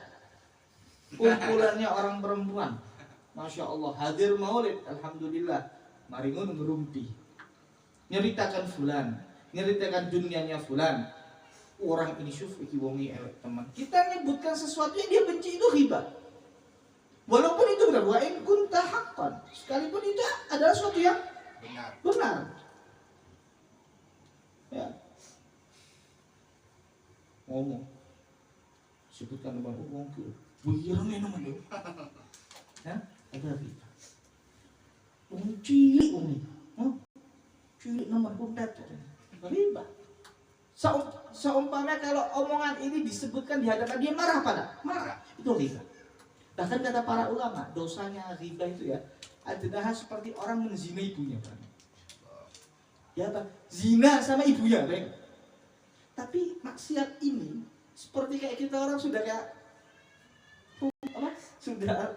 kumpulannya orang perempuan. Masya Allah, hadir maulid, alhamdulillah, maringun ngerumpi, nyeritakan fulan, nyeritakan dunianya fulan. Orang ini syuf iki wongi elek teman. Kita nyebutkan sesuatu yang dia benci, itu ghibah. Walaupun itu benar, wa in kunta haqqan, sekalipun itu adalah sesuatu yang benar. Ya. Ngomong, sebutkan nama ngomong ke, buyirnya nama dia. Ya, ada ghibah. Cilik umi, cilik nomor kuntet, ghibah. Seumpamanya kalau omongan ini disebutkan di hadapan dia, marah pada? Marah, itu ghibah. Bahkan kata para ulama, dosanya ghibah itu ya adalah seperti orang menzina ibunya. Ya apa? Zina sama ibunya, baik. Tapi maksiat ini seperti kayak kita orang sudah kayak apa? Sudah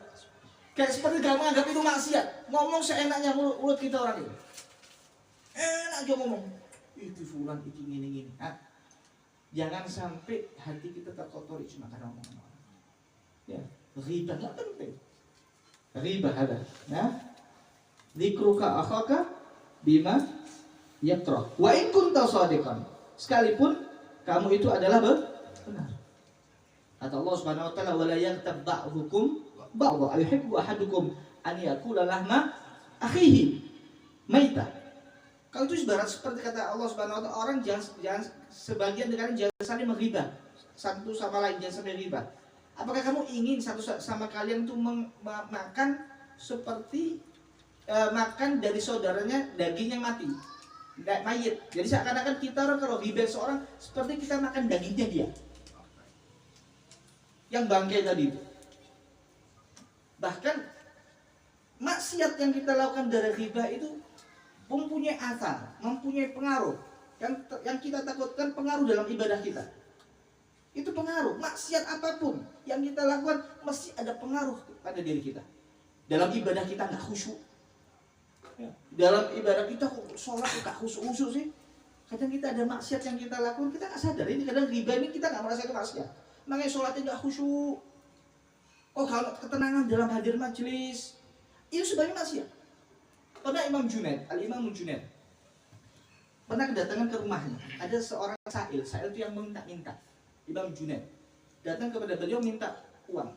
kayak seperti gak menganggap itu maksiat. Ngomong seenaknya mulut kita orang itu. Enak aja ngomong. Itu fulan, itu gini-gini. Nah, jangan sampai hati kita terkotori cuma karena omongan orang. Ya, ghibah nggak penting. Ghibah ada. Nah, dzikruka akhaka bima yakrah. Wa in kunta shadiqan. Sekalipun kamu itu adalah benar. Kata Allah Subhanahu wa taala, wala yaghtab ba'dukum ba'dha ayuhibbu ahadukum an yakula lahma akhihi maita. Kalau itu ibarat seperti kata Allah Subhanahu wa taala, orang jangan sebagian dengan jangan saling menghibah satu sama lain, jangan sampai ghibah. Apakah kamu ingin satu sama kalian itu makan seperti makan dari saudaranya daging yang mati? mayit. Jadi seakan-akan kita orang kalau ghibah seorang seperti kita makan dagingnya dia. Yang bangkai tadi itu. Bahkan maksiat yang kita lakukan dari ghibah itu mempunyai asar, mempunyai pengaruh. Yang kita takutkan pengaruh dalam ibadah kita. Itu pengaruh. Maksiat apapun yang kita lakukan mesti ada pengaruh pada diri kita. Dalam ibadah kita nggak khusyuk. Ya. Dalam ibadah kita sholat nggak khusyuk sih. Kadang kita ada maksiat yang kita lakukan kita nggak sadar. Ini kadang ghibah ini kita nggak merasa itu maksiat. Makanya sholatnya nggak khusyuk. Oh kalau ketenangan dalam hadir majelis itu sebenarnya maksiat. Pernah Imam Junaid, Al-Imam Junaid pernah kedatangan ke rumahnya. Ada seorang sa'il itu yang meminta-minta. Imam Junaid datang kepada beliau minta uang.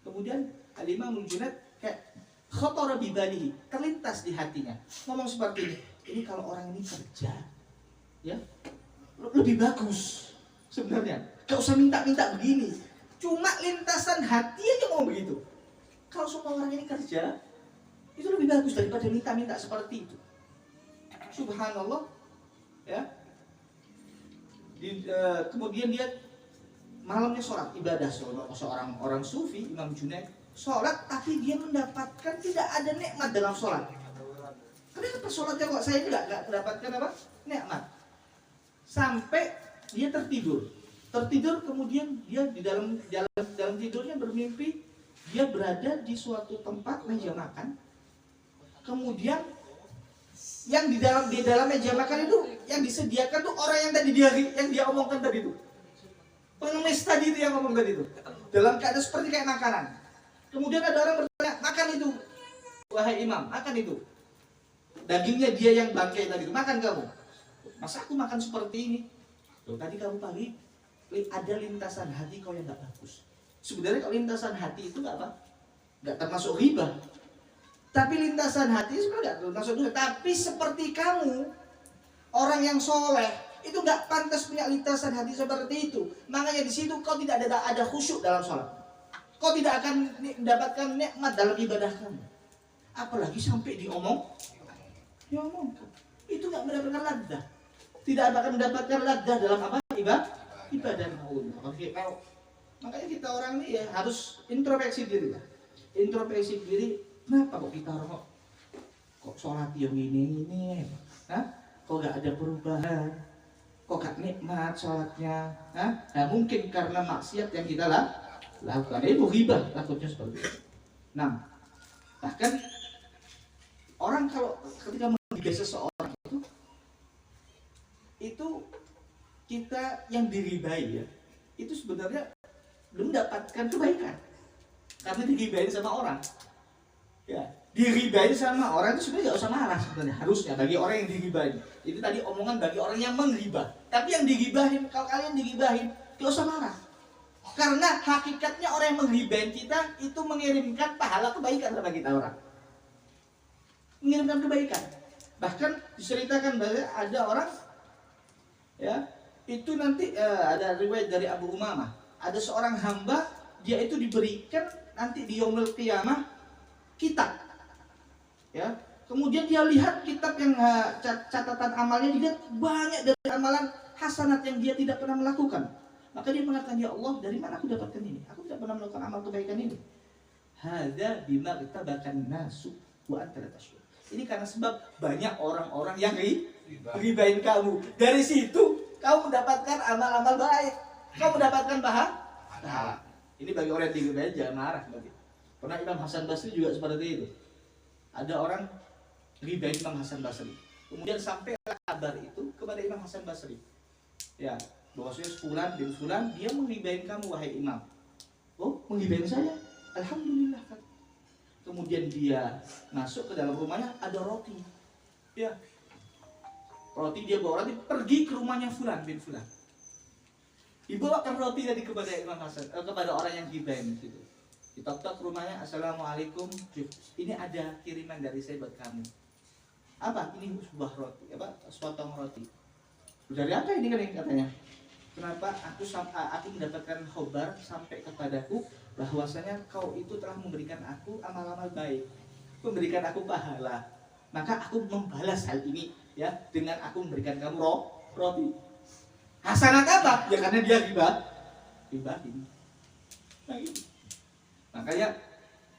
Kemudian Al-Imam Junaid kayak khatara bi balihi, terlintas di hatinya. Ngomong seperti ini kalau orang ini kerja ya lebih bagus sebenarnya. Gak usah minta-minta begini. Cuma lintasan hati aja ngomong begitu. Kalau semua orang ini kerja itu lebih bagus daripada minta-minta seperti itu. Subhanallah, ya. Kemudian dia malamnya sholat ibadah seorang orang sufi Imam Junaid sholat tapi dia mendapatkan tidak ada nikmat dalam sholat. Kenapa sholatnya kok saya nggak mendapatkan apa nikmat? Sampai dia tertidur kemudian dia di dalam tidurnya bermimpi dia berada di suatu tempat meja makan. Kemudian yang di dalam meja makan itu yang disediakan tuh orang yang tadi yang dia omongkan tadi itu. Pengemis tadi itu yang ngomong tadi itu. Dalam keadaan seperti kayak makanan. Kemudian ada orang bertanya, "Makan itu. Wahai imam, makan itu." Dagingnya dia yang bangkai tadi itu. "Makan kamu." "Masa aku makan seperti ini?" "Loh, tadi kamu pagi ada lintasan hati kau yang enggak bagus." Sebenarnya kalau lintasan hati itu enggak apa? Enggak termasuk ghibah. Tapi lintasan hati sebenarnya enggak termasuk ghibah. Tapi seperti kamu, orang yang soleh, itu enggak pantas punya lintasan hati seperti itu. Makanya di situ kau tidak ada khusyuk dalam sholat. Kau tidak akan mendapatkan nikmat dalam ibadah kamu. Apalagi sampai diomongkan. Itu enggak mendapatkan laddah. Tidak akan mendapatkan laddah dalam apa? Ibadah Allah. Makanya kita orang ini ya harus introspeksi diri lah. Introspeksi diri, kenapa kok kita orang kok sholat yang ini? Kok gak ada perubahan? Kok gak nikmat sholatnya? Nah mungkin karena maksiat yang kita lakukan. Itu ghibah takutnya seperti itu. Nah, bahkan orang kalau ketika menggibah seseorang itu kita yang diribai ya, itu sebenarnya belum mendapatkan kebaikan karena digibahin sama orang. Ya, diribahin sama orang itu sebenarnya nggak usah marah sebenarnya harusnya bagi orang yang digibahin. Itu tadi omongan bagi orang yang menggibah. Tapi yang digibahin, kalau kalian digibahin, nggak usah marah. Karena hakikatnya orang yang menggibahin kita itu mengirimkan pahala kebaikan kepada kita orang. Mengirimkan kebaikan. Bahkan diceritakan bahwa ada orang, ya, itu nanti ada riwayat dari Abu Umamah. Ada seorang hamba, dia itu diberikan nanti di yaumul qiyamah kitab. Ya. Kemudian dia lihat kitab yang catatan amalnya, dilihat banyak dari amalan hasanat yang dia tidak pernah melakukan. Maka dia mengatakan, "Ya Allah, dari mana aku dapatkan ini? Aku tidak pernah melakukan amal kebaikan ini." Hadza bima kitabakan nasu wa anta la tashkur. Ini karena sebab banyak orang-orang yang ribain kamu. Dari situ kamu mendapatkan amal-amal baik. Kamu mendapatkan pahala. Ini bagi orang yang diribain jangan marah. Pernah Imam Hasan Basri juga seperti itu. Ada orang ribain Imam Hasan Basri. Kemudian sampai kabar itu kepada Imam Hasan Basri. Ya, bahwasanya fulan bin fulan dia menghibain kamu wahai imam. Oh, menghibain saya? Alhamdulillah. Kemudian dia masuk ke dalam rumahnya, ada roti. Ya. Roti, dia bawa roti, pergi ke rumahnya fulan bin fulan. Dibawakan roti tadi kepada Imam Hasan, kepada orang yang hibain gitu. Ditok-tok rumahnya, "Assalamualaikum. Ini ada kiriman dari saya buat kamu." "Apa? Ini sebuah roti, sepotong roti." "Dari apa ini?" katanya. "Kenapa aku mendapatkan khobar sampai kepadaku bahwasanya kau itu telah memberikan aku amal-amal baik, memberikan aku pahala. maka aku membalas hal ini ya dengan aku memberikan kamu roti. Hasanat apa? Ya karena dia ribahin. Nah, gitu. Makanya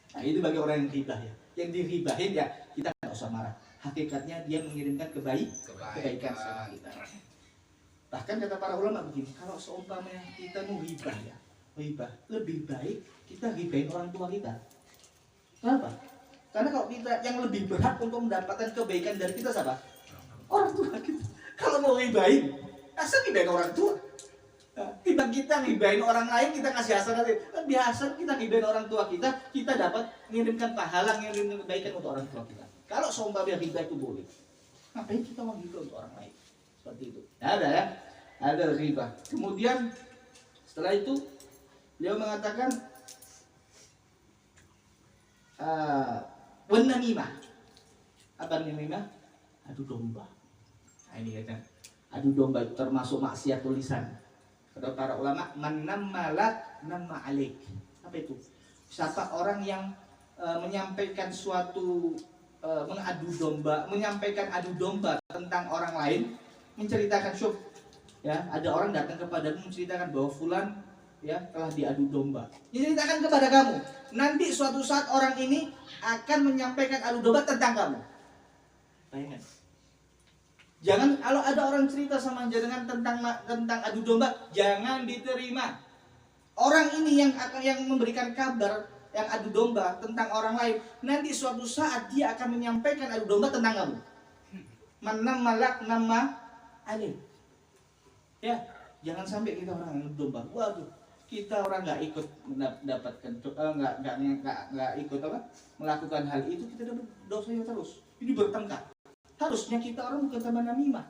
nah itu bagi orang yang ribah ya. Yang diribahin ya kita nggak usah marah. Hakikatnya dia mengirimkan kebaikan sama kita. Bahkan kata para ulama begini, kalau seumpamanya kita mau ribah ya, ribah lebih baik kita ribahin orang tua kita. Kenapa? Karena kalau kita yang lebih berhak untuk mendapatkan kebaikan dari kita siapa? Orang tua kita. Kalau mau ribahin, asal ribahin orang tua. Tiba kita ngibain orang lain, kita kasih hasanat. Biasa kita ngibain orang tua kita dapat mengirimkan pahala, mengirimkan kebaikan untuk orang tua kita. Kalau seumpamanya riba itu boleh, ngapain kita mau riba untuk orang lain? Seperti itu. Ada ya, ada riba. Kemudian setelah itu beliau mengatakan namimah. Apa namimah? Adu domba. Nah ini kan, adu domba itu termasuk maksiat tulisan. Kata para ulama, man namma lak namma alaik. Apa itu? Siapa orang yang menyampaikan suatu menyampaikan adu domba tentang orang lain, menceritakan syuk, ya ada orang datang kepadamu menceritakan bahwa fulan ya telah diadu domba. Menceritakan kepada kamu. Nanti suatu saat orang ini akan menyampaikan adu domba tentang kamu. Bayangkan. Jangan kalau ada orang cerita sama jenengan tentang adu domba, jangan diterima. Orang ini yang memberikan kabar yang adu domba tentang orang lain, nanti suatu saat dia akan menyampaikan adu domba tentang kamu. Mana malak nama alim. Ya, jangan sampai kita orang yang adu domba. Waduh, kita orang nggak ikut mendapatkan nggak ikut apa melakukan hal itu, kita dapat dosanya terus. Ini bertengkar. Harusnya kita orang bukan teman namimah.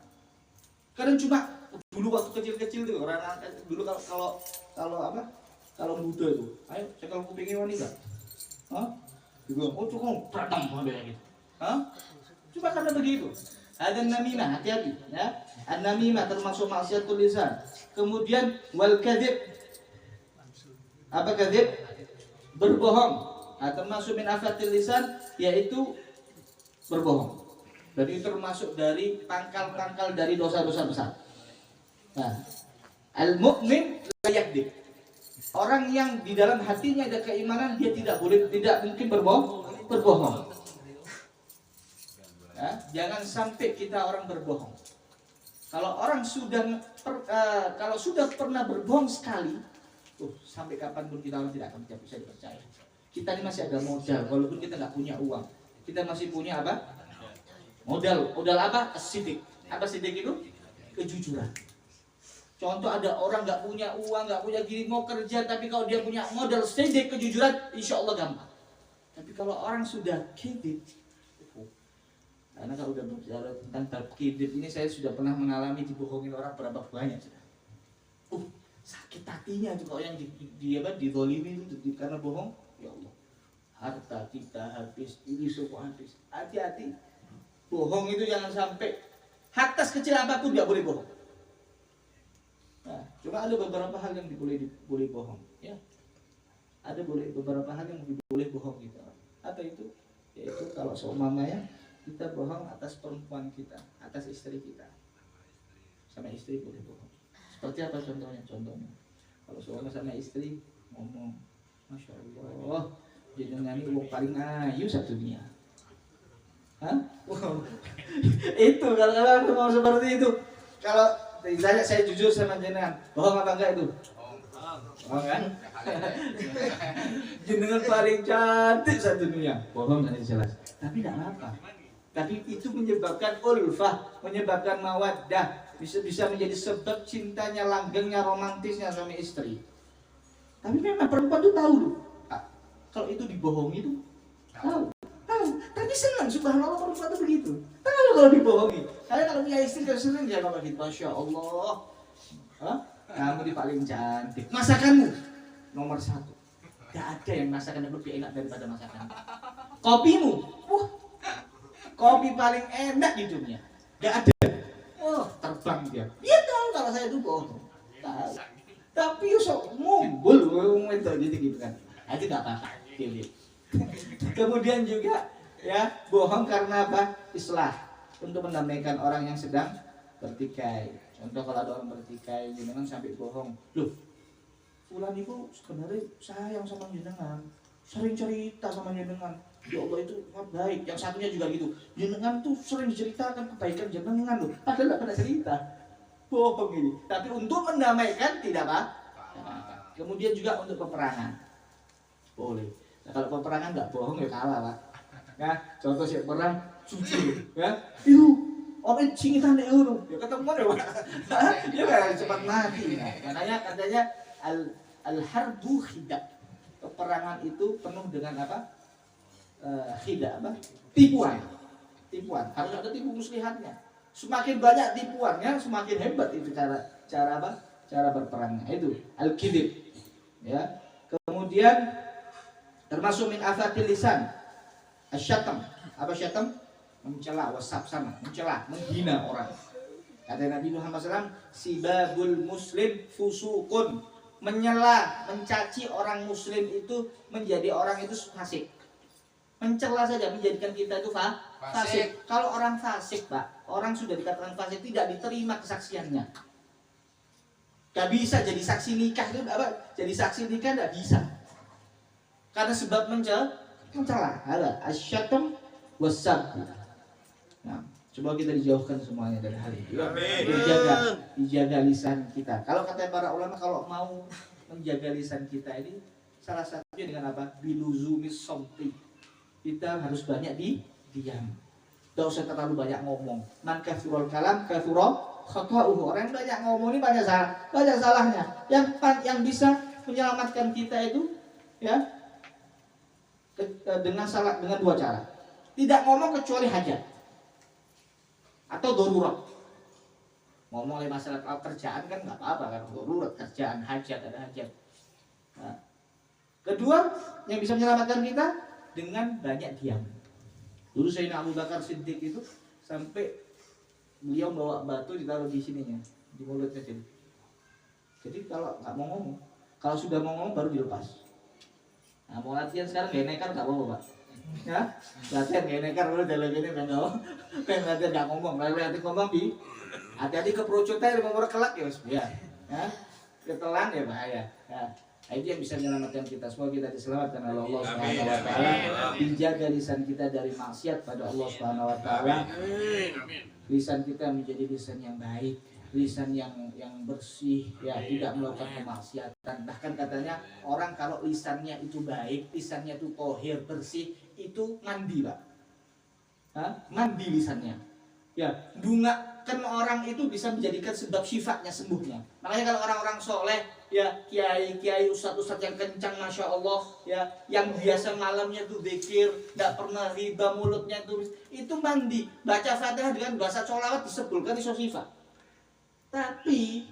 Kadang cuma dulu waktu kecil-kecil tuh orang dulu kalau muda itu, ayo cekal kupingnya wanita. Hah? Dibilang, oh cukup berantem modelnya gitu. Hah? Cuma karena begitu. Ada namimah, hati-hati ya. An-namimah termasuk maksiat tulisan. Kemudian wal kadzib. Apa kadzib? Berbohong. Nah, termasuk min afatil lisan yaitu berbohong. Jadi termasuk dari pangkal-pangkal dari dosa-dosa besar. Nah, al-mu'min la yakdzib. Orang yang di dalam hatinya ada keimanan, dia tidak mungkin berbohong. Ya, jangan sampai kita orang berbohong. Kalau orang sudah pernah berbohong sekali, sampai kapanpun kita orang tidak akan bisa dipercaya. Kita ini masih ada modal, walaupun kita nggak punya uang, kita masih punya apa? Modal apa? Sidik. Apa sidik itu? Kejujuran. Contoh ada orang nggak punya uang, nggak punya gini, mau kerja, tapi kalau dia punya modal sidik kejujuran, insya Allah gampang. Tapi kalau orang sudah kredit, karena kalau udah bicara tentang kredit ini, saya sudah pernah mengalami dibohongin orang berapa banyak sudah. Sakit hatinya tuh kalau yang dizolimi itu karena bohong, ya Allah. Harta kita habis, ini semua habis. Hati-hati. Bohong itu jangan sampai. Harta sekecil apapun nggak boleh bohong. Nah, cuma ada beberapa hal yang boleh bohong, ya. Ada beberapa hal yang boleh bohong kita. Apa itu? Yaitu kalau seumpamanya kita bohong atas perempuan kita, atas istri kita. Sama istri boleh bohong. Seperti apa contohnya? Kalau seumpamanya sama istri ngomong, Masya Allah, jenengan ini wong paling ayu satu dunia. Hah? Wow. Itu kalau mau seperti itu. Kalau saya jujur sama jenengan, bohong apa enggak itu? Bohong kan? Jenengan paling cantik satu dunia. Bohong kan jelas. Tapi tidak apa. Tapi itu menyebabkan ulfah, menyebabkan mawaddah, bisa menjadi sebab cintanya, langgengnya, romantisnya suami istri. Tapi memang perempuan itu tahu loh. Kalau itu dibohongi itu tahu. Tapi senang, subhanallah perempuan itu begitu. Tahu kalau dibohongi. Kalian kalau punya istri kan senang dia bapak gitu, Masya Allah. Hah? Kamu di paling cantik. Masakanmu nomor 1. Gak ada yang masakan yang lebih enak daripada masakan. Kopimu, kopi paling enak di dunia. Gak ada. Terbang dia. Dia tahu kalau saya itu bohong. Tahu. Tapi sok ngumpul itu gitu kan. Aja gak apa-apa. Kemudian juga Ya, bohong karena apa? Islah, untuk mendamaikan orang yang sedang bertikai. Contoh kalau ada orang bertikai, jenengan sampai bohong. Loh, fulan itu sebenarnya sayang sama jenengan, sering cerita sama jenengan. Ya Allah itu baik. Yang satunya juga gitu. Jenengan tuh sering ceritakan kebaikan jenengan loh. Padahal nggak pernah cerita. Bohong ini. Tapi untuk mendamaikan tidak apa? Kemudian juga untuk peperangan. Boleh. Nah, kalau peperangan nggak bohong ya kalah, Pak. Nah, contoh siap perang jujur, ya. Orang cingitan deh ya ketemu deh, Pak. Dia kan cepat mati. Nah, makanya katanya al-harbu khida. Peperangan itu penuh dengan apa? Khida apa? Tipuan. Harus ada tipu muslihatnya. Semakin banyak tipuannya, semakin hebat itu cara apa? Cara berperangnya. Itu al-kidib. Ya. Kemudian termasuk min afatil lisan asyatam. Apa syatam? Mencela, wasab sama, mencela, menghina orang. Kata Nabi Muhammad SAW, sibabul muslim fusukun. Menyela, mencaci orang muslim itu menjadi orang itu fasik. Mencela saja menjadikan kita itu fasik. Kalau orang fasik, Pak, orang sudah dikatakan fasik tidak diterima kesaksiannya. Gak bisa jadi saksi nikah itu apa? Jadi saksi nikah gak bisa. Karena sebab mencela. Ada asyatam wasab. Nah, coba kita dijauhkan semuanya dari hal itu. Dijaga lisan kita. Kalau kata para ulama, kalau mau menjaga lisan kita ini salah satunya dengan apa? Biluzumis somti. Kita harus banyak diam. Tidak usah terlalu banyak ngomong. Man kathurul kalam kathura khata'uhu. Orang yang banyak ngomong ini banyak salahnya. Yang bisa menyelamatkan kita itu ya dengan dua cara. Tidak ngomong kecuali hajat atau darurat. Ngomong oleh masalah kerjaan kan nggak apa-apa kan, darurat kerjaan, hajat, ada hajat. Nah, kedua yang bisa menyelamatkan kita dengan banyak diam. Dulu Sayyidina Abu Bakar Siddiq itu sampai beliau bawa batu ditaruh di sininya, di mulutnya jadi. Jadi kalau nggak mau ngomong, kalau sudah mau ngomong baru dilepas. Nah, mau latihan sekarang gak nekar nggak apa-apa, Pak. Ya, latihan gak nekar baru jalan gini kan latihan nggak ngomong, latihan ngomong di hati-hati keperocotan mau kelak ya, ya, ketelan ya bahaya. Ya. Nah, itu yang bisa menyelamatkan kita. Semoga kita diselamatkan oleh Allah Subhanahu wa taala. Dijaga lisan kita dari maksiat pada Allah Subhanahu wa taala. Lisan kita menjadi lisan yang baik, lisan yang bersih, ya, tidak melakukan kemaksiatan. Bahkan katanya orang kalau lisannya itu baik, lisannya itu tohir, bersih, itu mandi, Pak. Mandi lisannya. Ya, bungakan orang itu bisa menjadikan sebab syifatnya sembuhnya. Makanya kalau orang-orang soleh, ya, kiai ustadz yang kencang, masya Allah, ya, yang biasa malamnya tuh zikir, tidak pernah riba mulutnya itu mandi, baca Fatihah dengan bahasa sholawat disebulkan iso sifat. Tapi,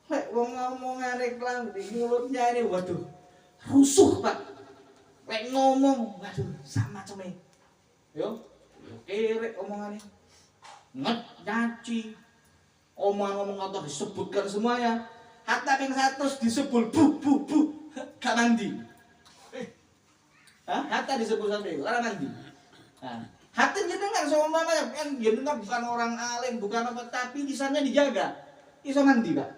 wong ngomongan reklam di mulutnya ini, waduh, rusuh, Pak. Ngomong, waduh, sama cemeng. Yo, kere omongannya. Nyaci, omong-omong kotor disebutkan semuanya. Hatta yang 100 disebut bu, gak mandi. Hatta disebut sampai orang mandi. Hatta jenengan seumpamanya kan jenengan bukan orang alim, bukan apa, tapi lisannya dijaga. Iso mandi, Pak.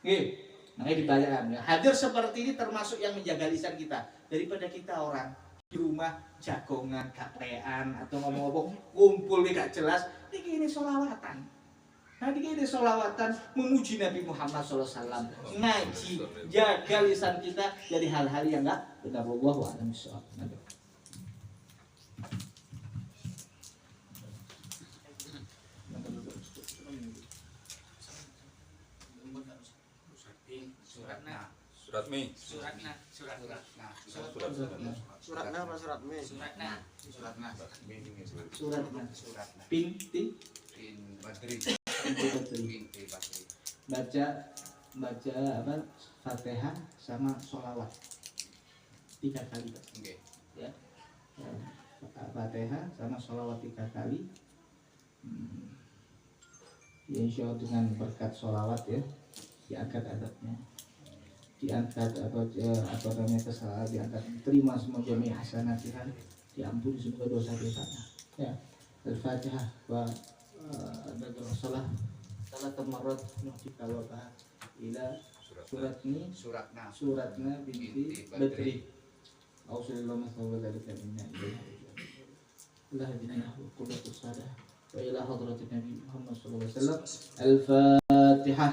Nggih. Makanya dibayarkan. Hadir seperti ini termasuk yang menjaga lisan kita daripada kita orang di rumah jagongan, kaprean atau ngomong-ngomong kumpul gak jelas. Ini sholawatan. Nah, ini sholawatan memuji Nabi Muhammad SAW. Ngaji, jaga lisan kita dari hal-hal yang enggak benar. Wallahu a'lam bishawab. Suratna. Binti Badri. Baca apa? Fatihah sama sholawat 3 kali, Pak. Ya. Fatihah sama sholawat 3 kali. Ya, insya Allah dengan berkat sholawat ya, diangkat adabnya, diangkat apa namanya kesalahan, diangkat, diterima semua jami hasanatihan, diampuni semua dosa-dosanya. Ya, Al-Fatihah wa salah tamarat nuhtikawabah ila suratna binti Badri. Ausallallahu alaihi wasallam wa ila hadratin Nabi Muhammad sallallahu alaihi wasallam. Al-Fatihah.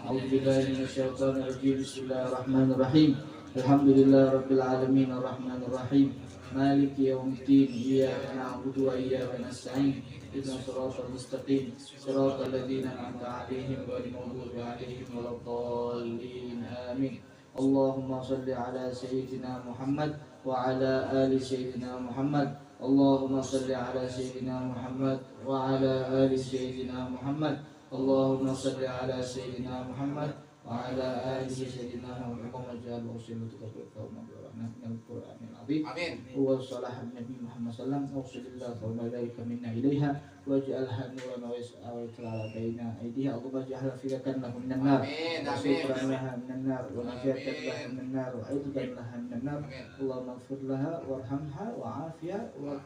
A'udzubillahi minasyaitonir rajim. Bismillahirrahmanirrahim. Alhamdulillahi rabbil alamin arrahmanir rahim. Maliki yaumiddin. Iyyaka na'budu wa iyyaka nasta'in. Ihdinas siratal mustaqim. Siratal ladzina an'amta 'alaihim ghairil maghdubi 'alaihim waladdallin. Amin. Allahumma shalli ala sayyidina Muhammad wa ala ali sayyidina Muhammad. Allahumma shalli ala sayyidina Muhammad wa ala ali sayyidina Muhammad. Allahumma shalli ala sayyidina Muhammad wa ala ali sayyidina Muhammad. Allahumma ja'al wasilatika fil Qur'anil azim. Amin. Wa sallallahu Nabi Muhammad sallallahu alaihi wasallam wa ilaika minna ilaiha waj'alha nuran wa yas'ala baina aydiha. Allahumma ja'alha firatan lahum minan nar. Wa laha minan nar wa najatan laha minan nar wa aidhan laha minan nar. Allahumma ighfir laha warhamha wa afiya wa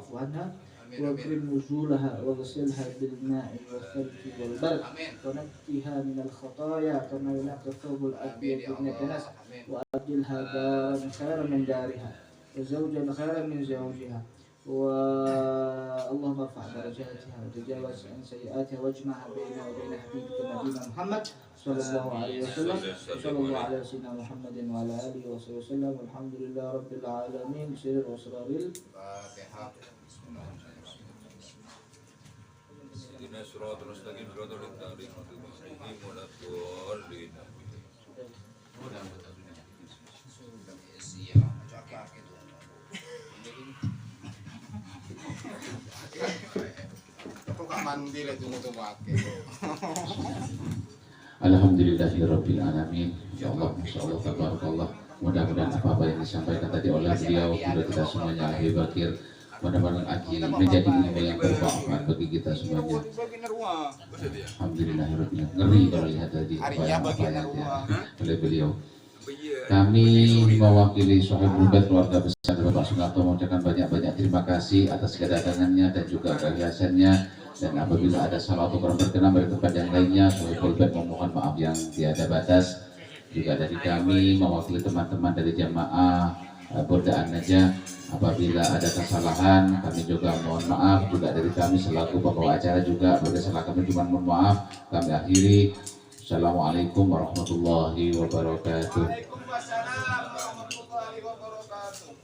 afu anha واكرم نزولها واغسلها بالماء والثلج والبرد ونقها من الخطايا كما ينقى الثوب الابيض من الدنس وابدلها دارا خيرا من دارها وزوجا خيرا من زوجها اللهم ارفع درجاتها وتجاوز عن سيئاتها واجمعها بينها وبين حبيبك نبينا محمد صلى الله عليه وسلم. وصلى الله على سيدنا محمد وعلى اله وصحبه وسلم. والحمد لله رب العالمين. سر واسرار الفاتحه. صراط المستقيم صراط الذين أنعمت عليهم ولا الضالين. Alhamdulillahirabbil alamin. Ya Allah, insyaallah tabarakallah. Mudah-mudahan apa yang disampaikan tadi oleh beliau kepada kita semuanya ahli bakir mudah-mudahan menjadi ilmu yang bermanfaat bagi kita semuanya. Alhamdulillahirabbil alamin. Ngeri kalau lihat tadi apa yang oleh beliau. Kami mewakili Sohibul Bait keluarga besar Bapak Sunarto mengucapkan banyak-banyak terima kasih atas kedatangannya dan juga kehiasannya. Dan apabila ada salah atau kurang berkenan dari tempat yang lainnya, Sohibul Bait memohon maaf yang tiada batas. Juga dari kami mewakili teman-teman dari jamaah Bordaan Najah, apabila ada kesalahan kami juga mohon maaf. Juga dari kami selaku pembawa acara juga berdasarkan kami cuma mohon maaf. Kami akhiri. Assalamualaikum warahmatullahi wabarakatuh. Waalaikumsalam warahmatullahi wabarakatuh.